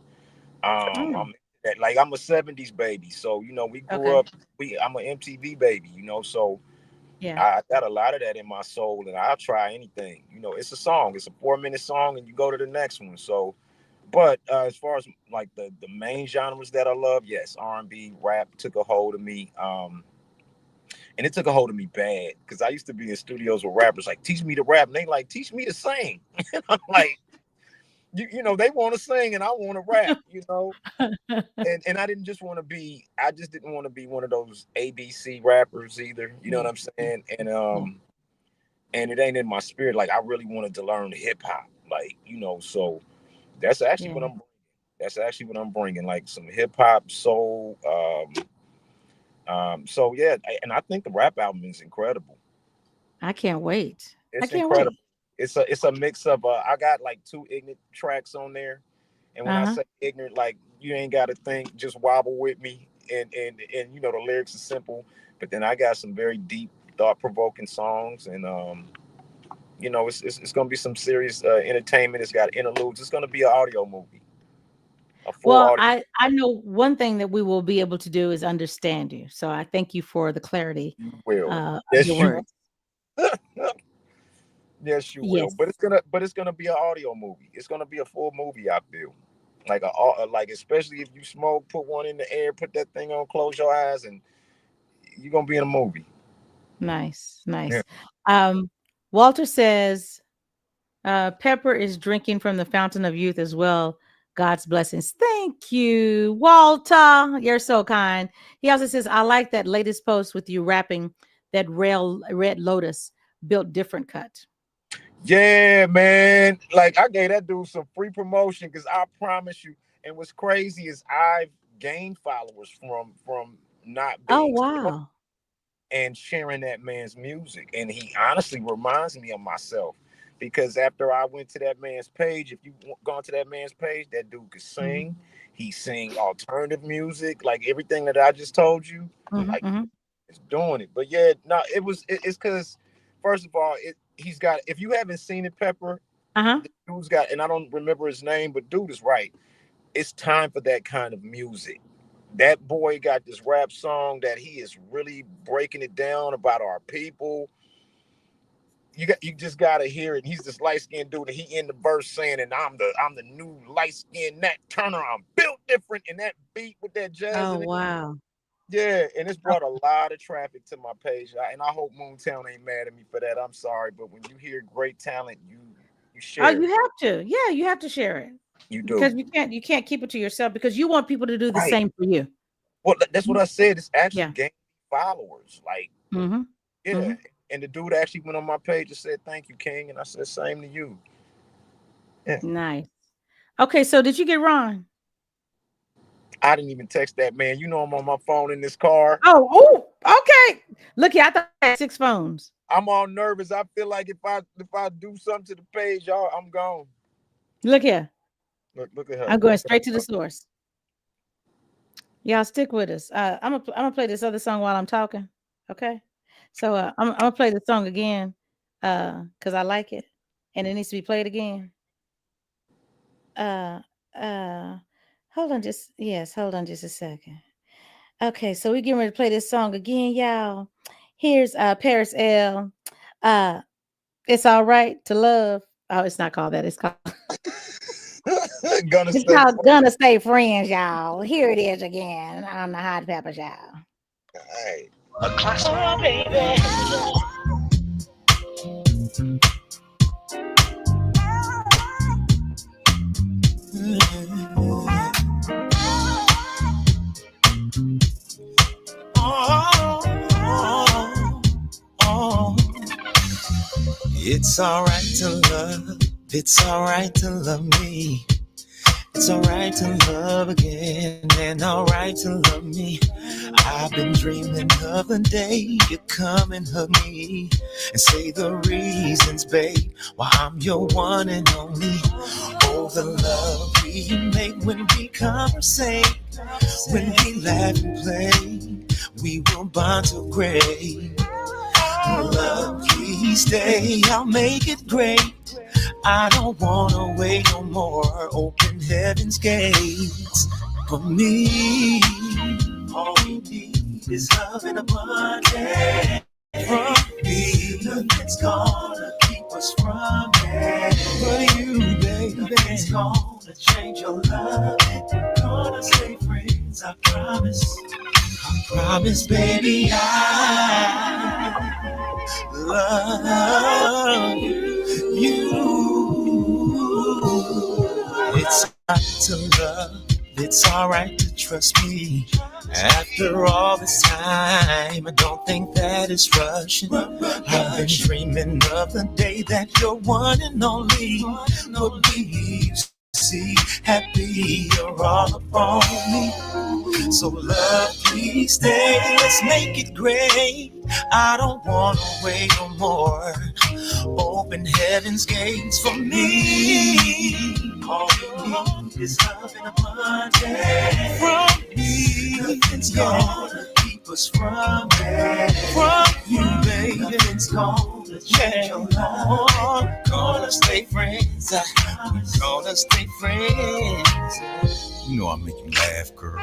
Mm, I'm that like I'm a '70s baby, so we grew okay. up. I'm an MTV baby, so Yeah. I got a lot of that in my soul, and I'll try anything. It's a song. It's a 4-minute song, and you go to the next one. So, but as far as like the main genres that I love, yes, R&B, rap took a hold of me. And it took a hold of me bad because I used to be in studios with rappers like, teach me to rap, and they like, teach me to sing. And I'm like, they want to sing and I want to rap. And I didn't just want to be, I just didn't want to be one of those ABC rappers either. You know Yeah. what I'm Yeah. saying? And Yeah. and it ain't in my spirit. Like I really wanted to learn hip hop, like so that's actually what Yeah. I'm bringing. That's actually what I'm bringing, like some hip hop, soul. So yeah, and I think the rap album is incredible. I can't wait. I It's can't incredible. wait. It's a mix of I got like 2 ignorant tracks on there, and when I Uh-huh. say ignorant, like you ain't got to think, just wobble with me, and the lyrics are simple, but then I got some very deep, thought provoking songs, and it's gonna be some serious entertainment. It's got interludes. It's gonna be an audio movie, a full Well, audio. I know one thing that we will be able to do is understand you. So I thank you for the clarity You will, of your yes, you, words. yes, you will. Yes. But it's gonna be an audio movie. It's gonna be a full movie. I feel like especially if you smoke, put one in the air, put that thing on, close your eyes, and you're gonna be in a movie. Nice. Yeah. Nice. Um, Walter says, Pepper is drinking from the fountain of youth as well. God's blessings. Thank you, Walter. You're so kind. He also says, I like that latest post with you rapping that rail red lotus built different cut. Yeah, man. Like I gave that dude some free promotion because I promise you. And what's crazy is I've gained followers from not Oh, being wow. and sharing that man's music. And he honestly reminds me of myself because after I went to that man's page, if you've gone to that man's page, that dude could Hmm. sing. He sing alternative music, like everything that I just told you. Hmm. Like Hmm. it's doing it. But yeah, no, it's because first of all, he's got. If you haven't seen it, Pepper, Uh-huh. the dude's got, and I don't remember his name, but dude is right. It's time for that kind of music. That boy got this rap song that he is really breaking it down about our people. You just gotta hear it. He's this light skinned dude, and he in the verse saying, "And I'm the new light skinned Nat Turner. I'm built different." And that beat with that jazz Oh, in it, wow. yeah. And it's brought Okay. a lot of traffic to my page, and I hope Moontown ain't mad at me for that. I'm sorry, but when you hear great talent, you Oh, share you it. have to. Yeah, you have to share it You do, because you can't keep it to yourself because you want people to do the right? same for you. Well, that's what I said. It's actually Yeah. gaining followers. Like, Mm-hmm. yeah. Mm-hmm. And the dude actually went on my page and said, "Thank you, King." And I said, "Same to you." Yeah. Nice. Okay, so did you get Ron? I didn't even text that man. I'm on my phone in this car. Okay. Look here, I thought I had 6 phones. I'm all nervous. I feel like if I do something to the page, y'all, I'm gone. Look here. Look at her. I'm going Look at straight to the her. source. Y'all stick with us. I'm gonna play this other song while I'm talking. Okay. So I'm gonna play the song again because I like it and it needs to be played again. Uh uh hold on just a second. Okay, so we're getting ready to play this song again, y'all. Here's Paris L. Uh it's all right to love. Oh, it's not called that. It's called Gonna it's stay called free. Gonna Stay Friends, y'all. Here it is again on the Hot Peppers, y'all. All right. Oh, baby. Oh, oh, oh. It's alright to love. It's alright to love me. It's alright to love again and alright to love me. I've been dreaming of the day you come and hug me and say the reasons, babe, why I'm your one and only. Oh, the love we make when we conversate, when we laugh and play, we will bond till great. Love, please stay, I'll make it great. I don't wanna wait no more. Open heaven's gates for me. All we need is love and abundance from me. Nothing's gonna keep us from it. For you, baby, nothing's gonna change your love. We're gonna stay friends, I promise. I promise, baby, I love you. It's alright to love, it's alright to trust me. After all this time, I don't think that it's rushing. I've been dreaming of the day that you're one and only. But please see, happy you're all upon me. So love, please stay, let's make it great. I don't wanna wait no more. Open heaven's gates for me. All you need is love and abundance from me. Nothing's gonna keep us from it. From you, baby. Nothing's gonna change your life. Gonna stay friends. Gonna stay friends. You know I make you laugh, girl.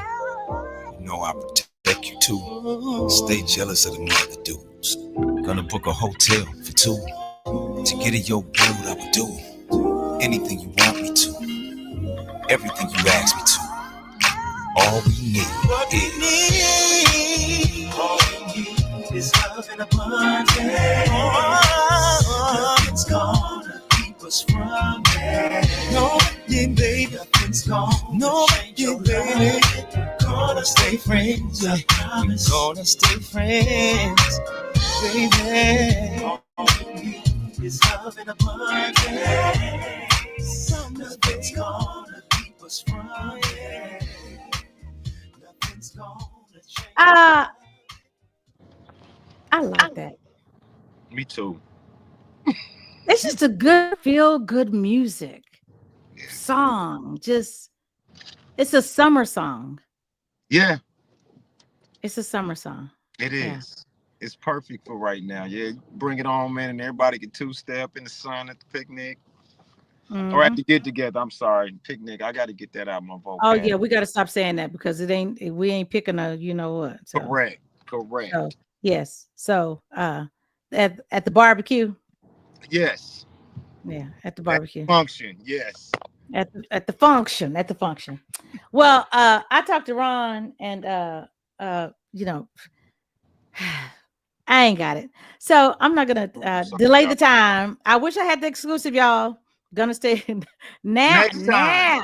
You know I protect you too. Stay jealous of the other dudes. Gonna book a hotel for two. To get in your mood, I would do anything you want me to. Everything you ask me to. All we need all we need is love and abundance. Nothing's gonna keep us from it. No, baby, nothing's gonna change your baby. Gonna stay friends, I promise. Gonna stay friends, baby. All we need is love and abundance. Nothing's gonna keep us from it. Nothing's gonna change. I like that. Me too. It's just a good feel good music song. Just it's a summer song. Yeah, It's a summer song. it is. Yeah. It's perfect for right now. Yeah, bring it on, man, and everybody can two-step in the sun at the picnic. Or at the get together. I'm sorry, picnic. I got to get that out of my vocab. Oh yeah, we got to stop saying that because we ain't picking a you know what. So. Correct. So, yes. So at the barbecue. Yes. Yeah, at the barbecue. Function. Yes. At the function. Well, I talked to Ron and you know, I ain't got it. So I'm not gonna delay the time. I wish I had the exclusive, y'all. Gonna stay now. Next time.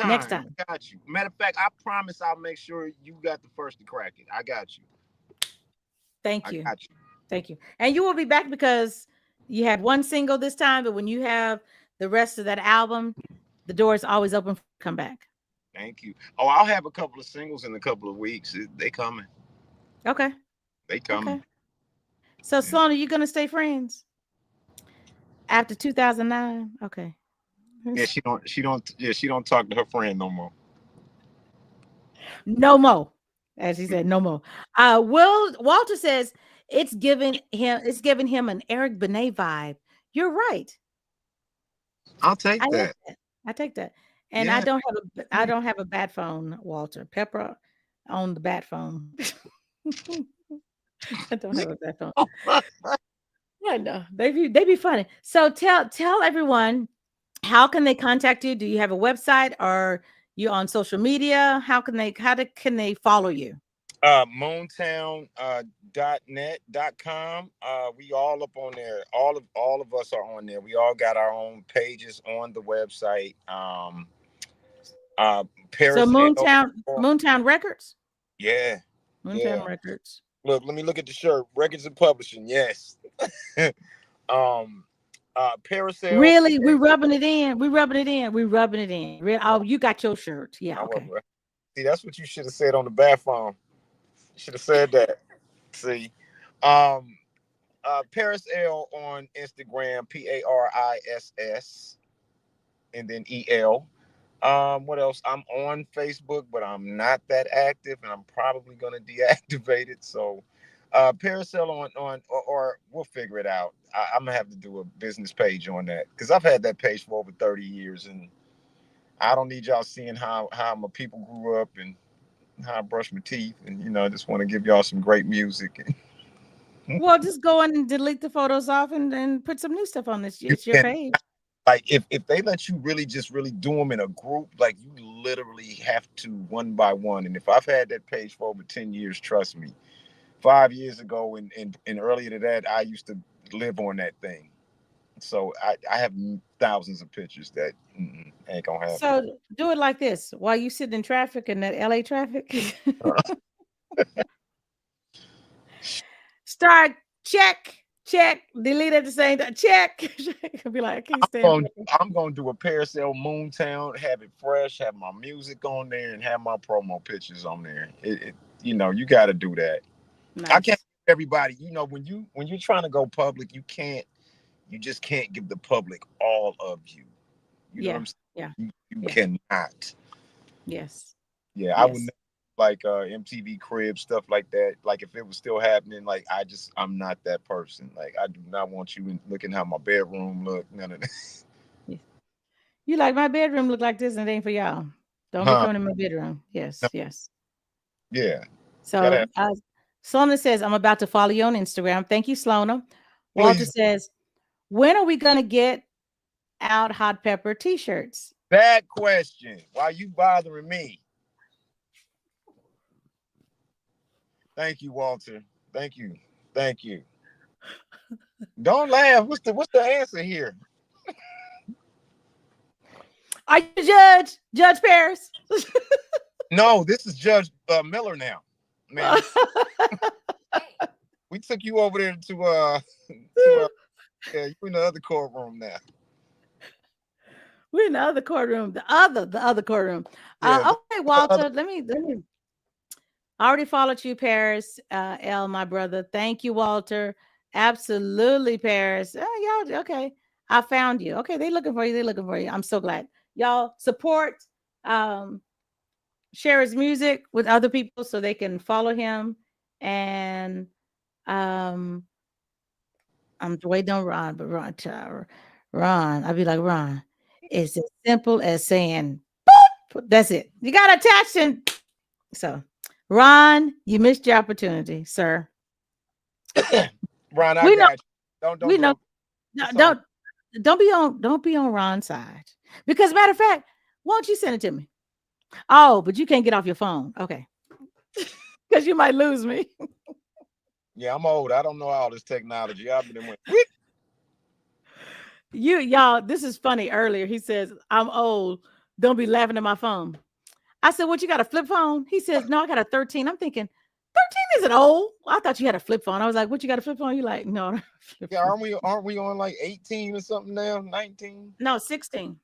I got you. Matter of fact, I promise I'll make sure you got the first to crack it. I got you. Thank you. I got you. Thank you. And you will be back because you had one single this time, but when you have the rest of that album, the door is always open for come back. Thank you. Oh, I'll have a couple of singles in a couple of weeks. They coming. Okay. They coming. Okay. So, Sloan, are you gonna stay friends after 2009? Okay. Yeah, she don't talk to her friend no more. No more. As he said, no more. Walter says it's giving him an Eric Benet vibe. You're right. I'll take that. I take that. And yeah. I don't have a bat phone, Walter. Pepper on the bat phone. I don't have a bat phone. I know. They be funny. So tell everyone, how can they contact you? Do you have a website or you on social media? How can they follow you? moontown.net.com. We all up on there. All of us are on there. We all got our own pages on the website. So Moontown Records? Yeah. Moontown Records. Look, let me look at the shirt. Records and Publishing, yes. Parasail. Really? We rubbing it in. We rubbing it in. We rubbing it in. Oh, you got your shirt. Yeah. I Okay. wasn't. See, that's what you should have said on the bathroom. Should have said that. See, um, Paris L on Instagram, Pariss, and then EL. What else? I'm on Facebook, but I'm not that active, and I'm probably gonna deactivate it. So, Paracel or we'll figure it out. I'm gonna have to do a business page on that because I've had that page for over 30 years, and I don't need y'all seeing how my people grew up and how I brush my teeth, and I just want to give y'all some great music. Well, just go in and delete the photos off and then put some new stuff on this. You It's your can page. like if they let you really do them in a group, like you literally have to one by one. And if I've had that page for over 10 years, trust me, 5 years ago and earlier to that, I used to live on that thing. So I have thousands of pictures that ain't gonna happen. So do it like this while you sit in traffic in that LA traffic. Start check, delete at the same time. Check. Be like, I can't stand people. I'm gonna do a Parasail Moontown, have it fresh, have my music on there, and have my promo pictures on there. You got to do that. I can't Nice. everybody. When you're trying to go public, you just can't give the public all of you. You know what Yeah. I'm saying? Yeah. You Yeah. cannot. Yes. Yeah, I would Yes. never like MTV Crib stuff like that. Like if it was still happening, like I'm not that person. Like I do not want you looking how my bedroom look. None of that. Yes. You like my bedroom look like this and it ain't for y'all. Don't be Huh? coming in my bedroom. No, Yes. Yes. yeah, gotta So have. Slona says, I'm about to follow you on Instagram. Thank you, Slona. Walter Please, says, when are we going to get out hot pepper t-shirts? bad question. Why you bothering me? Thank you, Walter. Thank you. Thank you. Don't laugh. What's the answer here? Are you Judge Paris? No, this is Judge Miller now, ma'am. We took you over there to yeah, you in the other courtroom now. We're in the other courtroom, the other courtroom. Yeah, Okay, the other. Walter, let me. I already followed you, Paris. L, my brother. Thank you, Walter. Absolutely, Paris. Y'all, okay. I found you. Okay, they looking for you. They looking for you. I'm so glad. Y'all support, um, share his music with other people so they can follow him. And um, I'm waiting on Ron, but Ron, I'll be like, Ron, it's as simple as saying, boop, that's it. You got attached and so Ron, you missed your opportunity, sir. Ron, I We know, got you. Don't we know. jump. No, It's on. don't be on Ron's side. Because matter of fact, won't you send it to me? Oh, but you can't get off your phone. Okay. Because you might lose me. Yeah, I'm old. I don't know all this technology. I've been went. Y'all, this is funny. Earlier, he says, I'm old. Don't be laughing at my phone. I said, what, you got a flip phone? He says, no, I got a 13. I'm thinking, 13 isn't old. I thought you had a flip phone. I was like, what, you got a flip phone? You like, no, flip Yeah, phone. aren't we on like 18 or something now? 19? No, 16.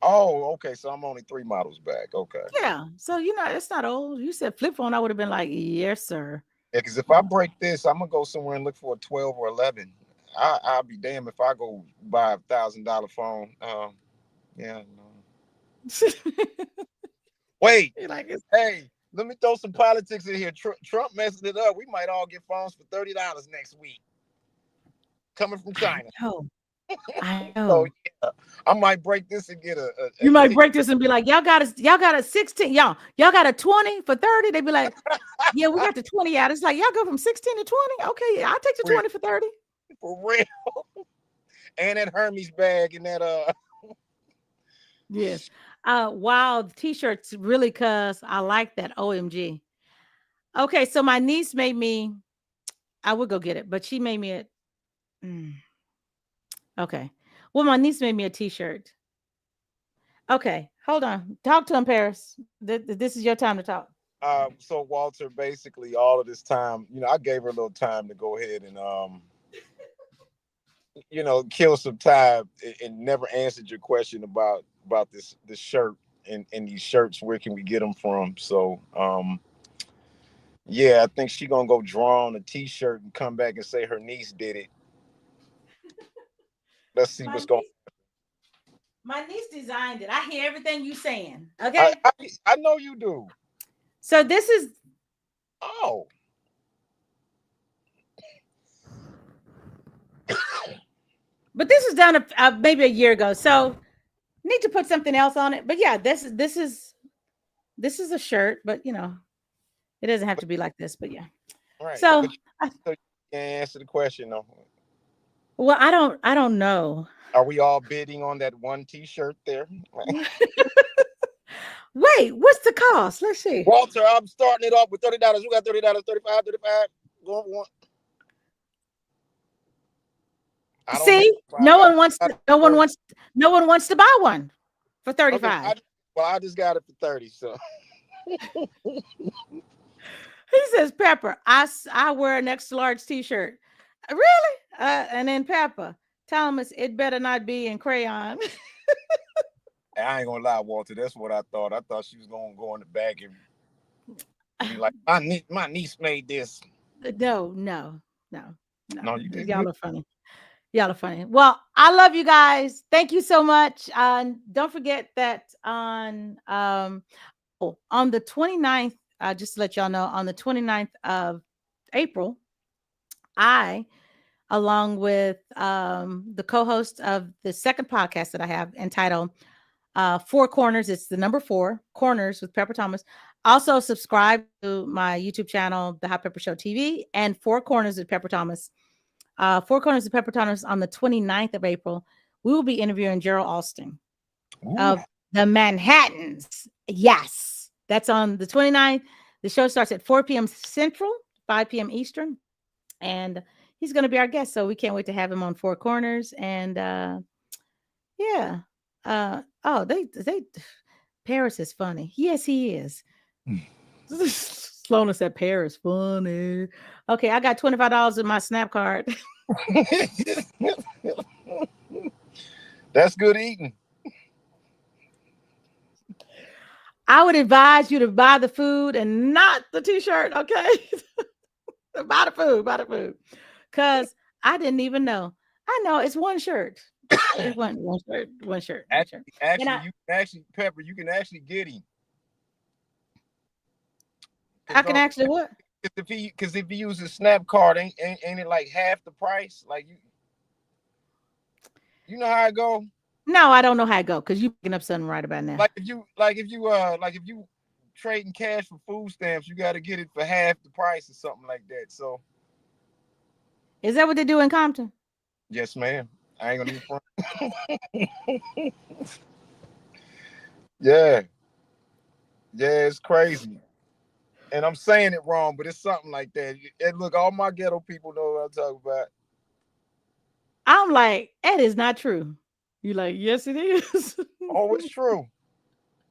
Okay. So I'm only 3 models back. Okay. Yeah. So, it's not old. You said flip phone. I would have been like, yes, sir. Yeah, because if I break this, I'm gonna go somewhere and look for a 12 or 11. I'll be damned if I go buy $1,000 phone. Yeah, no. Wait, You're like, hey, let me throw some politics in here. Trump messing it up. We might all get phones for $30 next week, coming from I China. know. I So know. yeah, I might break this and get a You might 18. break this and be like, y'all got a 16. Y'all got a 20 for 30. They be like, yeah, we got the 20 out. It's like, y'all go from 16 to 20. Okay, yeah, I'll take the 20 for 30. For real. And that Hermes bag and that Yes. Wow, the t-shirts really cuz I like that. OMG. Okay, so my niece made me, I would go get it, but she made me a okay. Well, my niece made me a t-shirt. Okay, hold on. Talk to him, Paris. This is your time to talk. so Walter, basically all of this time, I gave her a little time to go ahead and kill some time and never answered your question about this shirt and these shirts. Where can we get them from? So yeah, I think she gonna go draw on a t-shirt and come back and say her niece did it. Let's see My what's going. niece, my niece designed it. I hear everything you saying. I, Okay. I I know you do. So this is, Oh, but this was done maybe a year ago. So need to put something else on it. But yeah, this is a shirt, but it doesn't have to be like this. But yeah. right. So, But so you can't answer the question though. well, I don't know. Are we all bidding on that one t-shirt there? Wait, what's the cost? Let's see. Walter, I'm starting it off with $30. You got $30, 35, 35. Go on one. I don't have See, $5. no one wants to buy one for Okay, 35. I just got it for 30. So He says, Pepper, I wear an extra large t-shirt. Really? And then Pepper, Thomas, it better not be in crayon. I ain't gonna lie, Walter. That's what I thought. I thought she was gonna go in the back and be like, my niece made this. No. No, you didn't. Y'all are funny. Y'all are funny. Well, I love you guys. Thank you so much. Don't forget that on the 29th, just to let y'all know, on the 29th of April, I, along with the co-host of the second podcast that I have entitled Four Corners, it's the number 4 Corners with Pepper Thomas. Also subscribe to my YouTube channel, The Hot Pepper Show TV, and Four Corners with Pepper Thomas. Four Corners of Pepper Thomas on the 29th of April. We will be interviewing Gerald Alston of the Manhattans. Yes, that's on the 29th. The show starts at 4 p.m. Central, 5 p.m. Eastern. And he's going to be our guest. So we can't wait to have him on Four Corners. And yeah. They Paris is funny. Yes, he is. Sloana said Paris funny. Okay, I got $25 in my Snap card. That's good eating. I would advise you to buy the food and not the t-shirt. Okay. Buy the food. Because I didn't even know. I know it's one shirt. It's one shirt. Actually, Pepper, you can actually get him. I can actually what? Because if he uses Snap card, ain't it like half the price? Like you know how it go? No, I don't know how it go because you picking up something right about now. Like if you trading cash for food stamps, you got to get it for half the price or something like that. So is that what they do in Compton? Yes, ma'am. I ain't gonna be front. Yeah, it's crazy. And I'm saying it wrong, but it's something like that. And look, all my ghetto people know what I'm talking about. I'm like, that is not true. You like, yes, it is. Oh, it's true.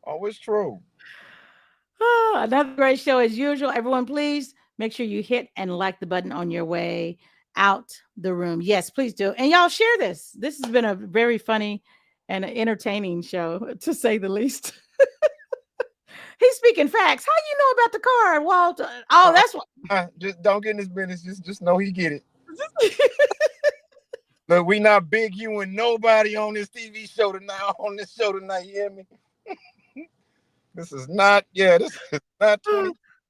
Oh, it's true. Another great show as usual. Everyone, please make sure you hit and like the button on your way out the room. Yes, please do. And y'all share this. This has been a very funny and entertaining show, to say the least. He's speaking facts. How you know about the card, Walter? Oh, that's what. Just don't get in his business. Just know he get it. Look, we not big you and nobody on this TV show tonight. On this show tonight, you hear me? This is not 20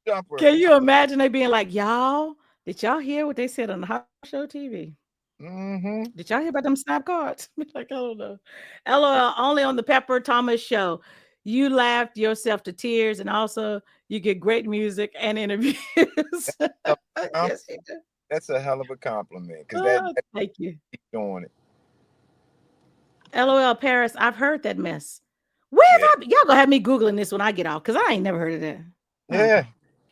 jumper. Can you imagine they being like, y'all? Did y'all hear what they said on the Hot Show TV? Mm-hmm. Did y'all hear about them Snap cards? Like, I don't know. LOL, only on the Pepper Thomas Show. You laughed yourself to tears, and also you get great music and interviews. Yes, you do. That's a hell of a compliment. Because thank you. Keep doing it. LOL Paris, I've heard that mess. Where have y'all gonna have me Googling this when I get off? Because I ain't never heard of that.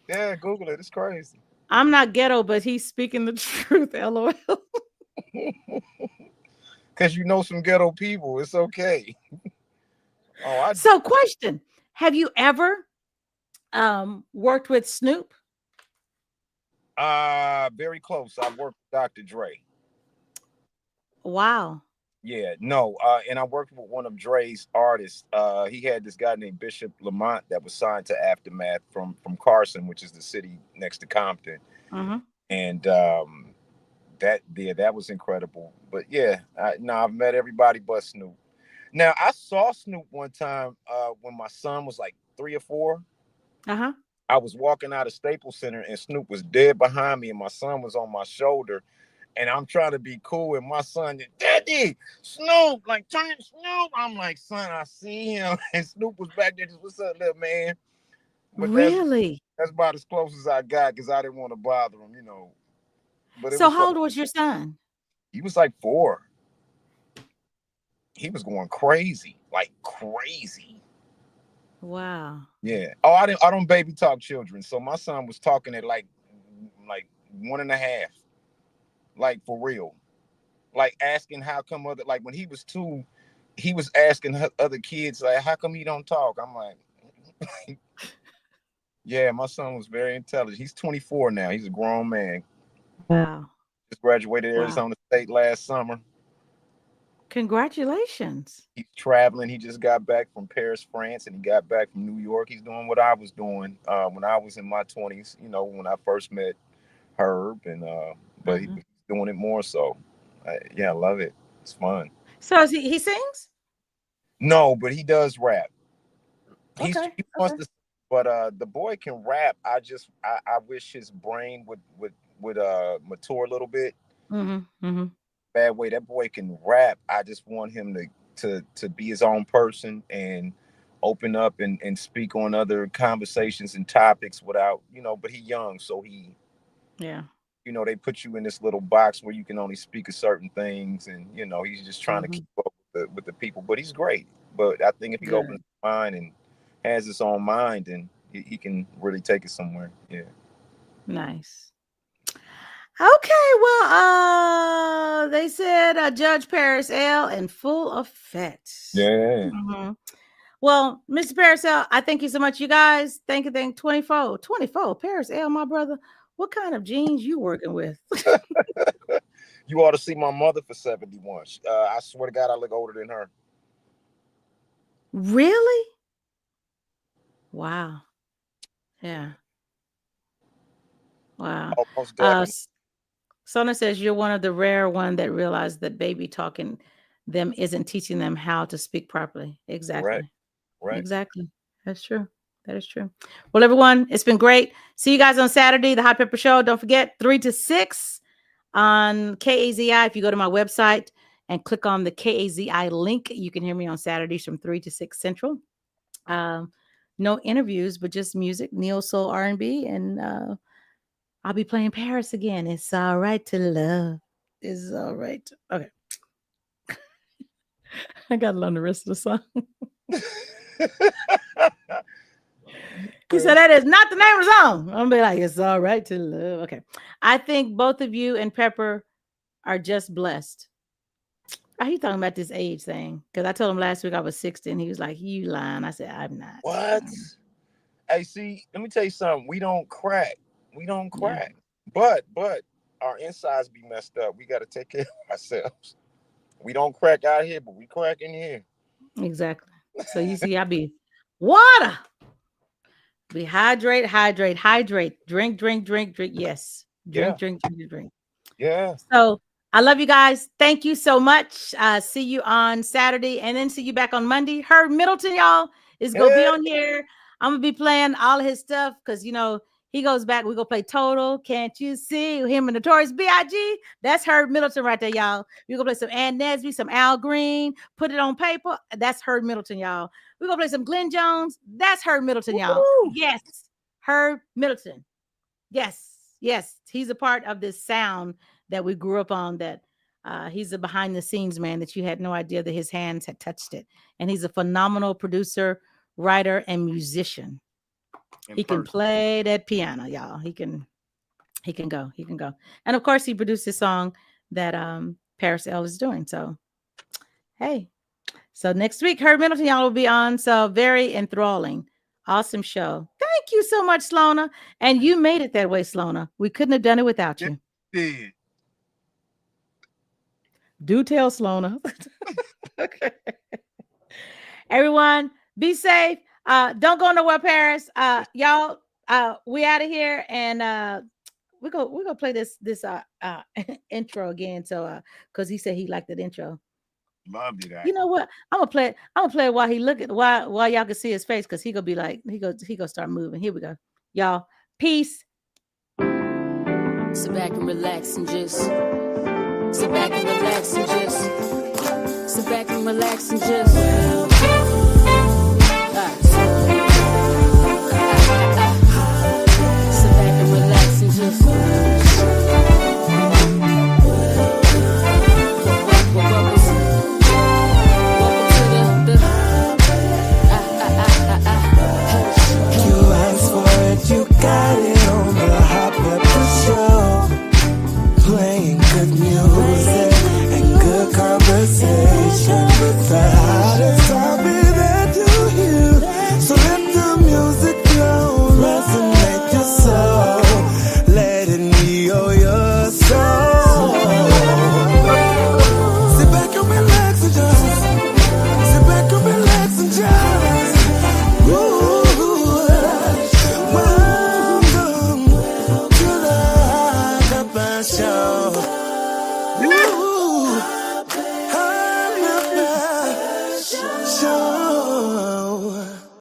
Yeah, Google it. It's crazy. I'm not ghetto, but he's speaking the truth. LOL. Because you know some ghetto people. It's okay. So question, have you ever worked with Snoop? Very close. I worked with Dr. Dre. Wow. Yeah, no, and I worked with one of Dre's artists. He had this guy named Bishop Lamont that was signed to Aftermath from Carson, which is the city next to Compton, Mm-hmm. and that was incredible. But yeah, no, I've met everybody but Snoop. Now I saw Snoop one time when my son was like 3 or 4. Uh-huh. I was walking out of Staples Center and Snoop was dead behind me, and my son was on my shoulder. And I'm trying to be cool, and my son, Daddy, Snoop, like turn Snoop. I'm like, son, I see him, and Snoop was back there. Just, what's up, little man? But Really? that's about as close as I got because I didn't want to bother him, you know. But it So was how so. old was your son? He was like 4. He was going crazy, like crazy. Wow. Yeah. Oh, I don't baby talk children. So my son was talking at like 1.5, like for real. Like asking how come other, like when he was 2, he was asking other kids like how come he don't talk. I'm like, yeah, my son was very intelligent. He's 24 now. He's a grown man. Wow. Just graduated Wow. Arizona State last summer. Congratulations. He's traveling. He just got back from Paris, France, and he got back from New York. He's doing what I was doing when I was in my 20s. You know, when I first met Herb, and but he's doing it more so. Yeah, I love it. It's fun. So he sings? No, but he does rap. Okay. He wants Okay. to, but the boy can rap. I wish his brain would mature a little bit. Mm-hmm. Mm-hmm. Bad way. That boy can rap. I just want him to be his own person and open up and speak on other conversations and topics without, but he young, so Yeah. they put you in this little box where you can only speak of certain things, and he's just trying to Mm-hmm. keep up with the people. But he's great. But I think if he opens Good. his mind and has his own mind, then he can really take it somewhere. Yeah. Nice. Okay, well, they said Judge Paris L in full effect. Yeah. Mhm. Well, Mr. Paris L, I thank you so much, you guys. Thank you. 24 Paris L, my brother. What kind of genes you working with? You ought to see my mother for 71. I swear to God, I look older than her. Really? Wow. Yeah. Wow. Oh, most definitely. Sona says you're one of the rare one that realized that baby talking them isn't teaching them how to speak properly. Right. Exactly. Right. Exactly. That's true. That is true. Well, everyone, it's been great. See you guys on Saturday, the Hot Pepper Show. Don't forget 3 to 6 on KAZI. If you go to my website and click on the KAZI link, you can hear me on Saturdays from 3 to 6 Central. No interviews, but just music, neo soul, R&B, and I'll be playing Paris again. It's all right to love. It's all right. Okay. I got to learn the rest of the song. He said that is not the name of the song. I'm gonna be like, it's all right to love. Okay. I think both of you and Pepper are just blessed. Are you talking about this age thing? Because I told him last week I was 60, and he was like, you lying. I said, I'm not. What? Hey, see, let me tell you something. We don't crack. We don't Yeah, crack. But our insides be messed up. We got to take care of ourselves. We don't crack out here, but we crack in here. exactly. So you see, I be water. Be hydrate. Drink. Yes. Yeah. Drink. Yeah. So I love you guys. Thank you so much. See you on Saturday and then see you back on Monday. Herb Middleton, y'all, is going to be Yeah. on here. I'm going to be playing all his stuff because, he goes back. We're going to play Total. Can't you see him and Notorious B.I.G.? That's Herb Middleton right there, y'all. We're going to play some Ann Nesby, some Al Green. Put it on paper. That's Herb Middleton, y'all. We're going to play some Glenn Jones. That's Herb Middleton, y'all. Woo! Yes, Herb Middleton. Yes. He's a part of this sound that we grew up on, that he's a behind the scenes man that you had no idea that his hands had touched it. And he's a phenomenal producer, writer, and musician. He can play that piano, y'all. He can go. And of course, he produced his song that Paris L is doing. So, hey. So next week, Herb Middleton, y'all will be on. So very enthralling. Awesome show. Thank you so much, Slona. And you made it that way, Slona. We couldn't have done it without you. Did. Do tell Slona. Okay. Everyone, be safe. Don't go nowhere, Paris. Y'all, we out of here, and we're gonna play this intro again. So because he said he liked that intro. Loved it. You know what? I'm gonna play it while he look at while y'all can see his face, because he gonna be like he gonna start moving. Here we go. Y'all, peace. Sit back and relax and just sit back and relax and just sit back and relax and just sit back and relax and just You asked for it, you got it on the Hot Pepper Show. Playing good music and good conversation. The hottest topic that you hear. So let the music flow, resonate your soul. Let it heal your soul. Sit back and relax and just sit back and relax and just welcome to the Hot Pepper Show.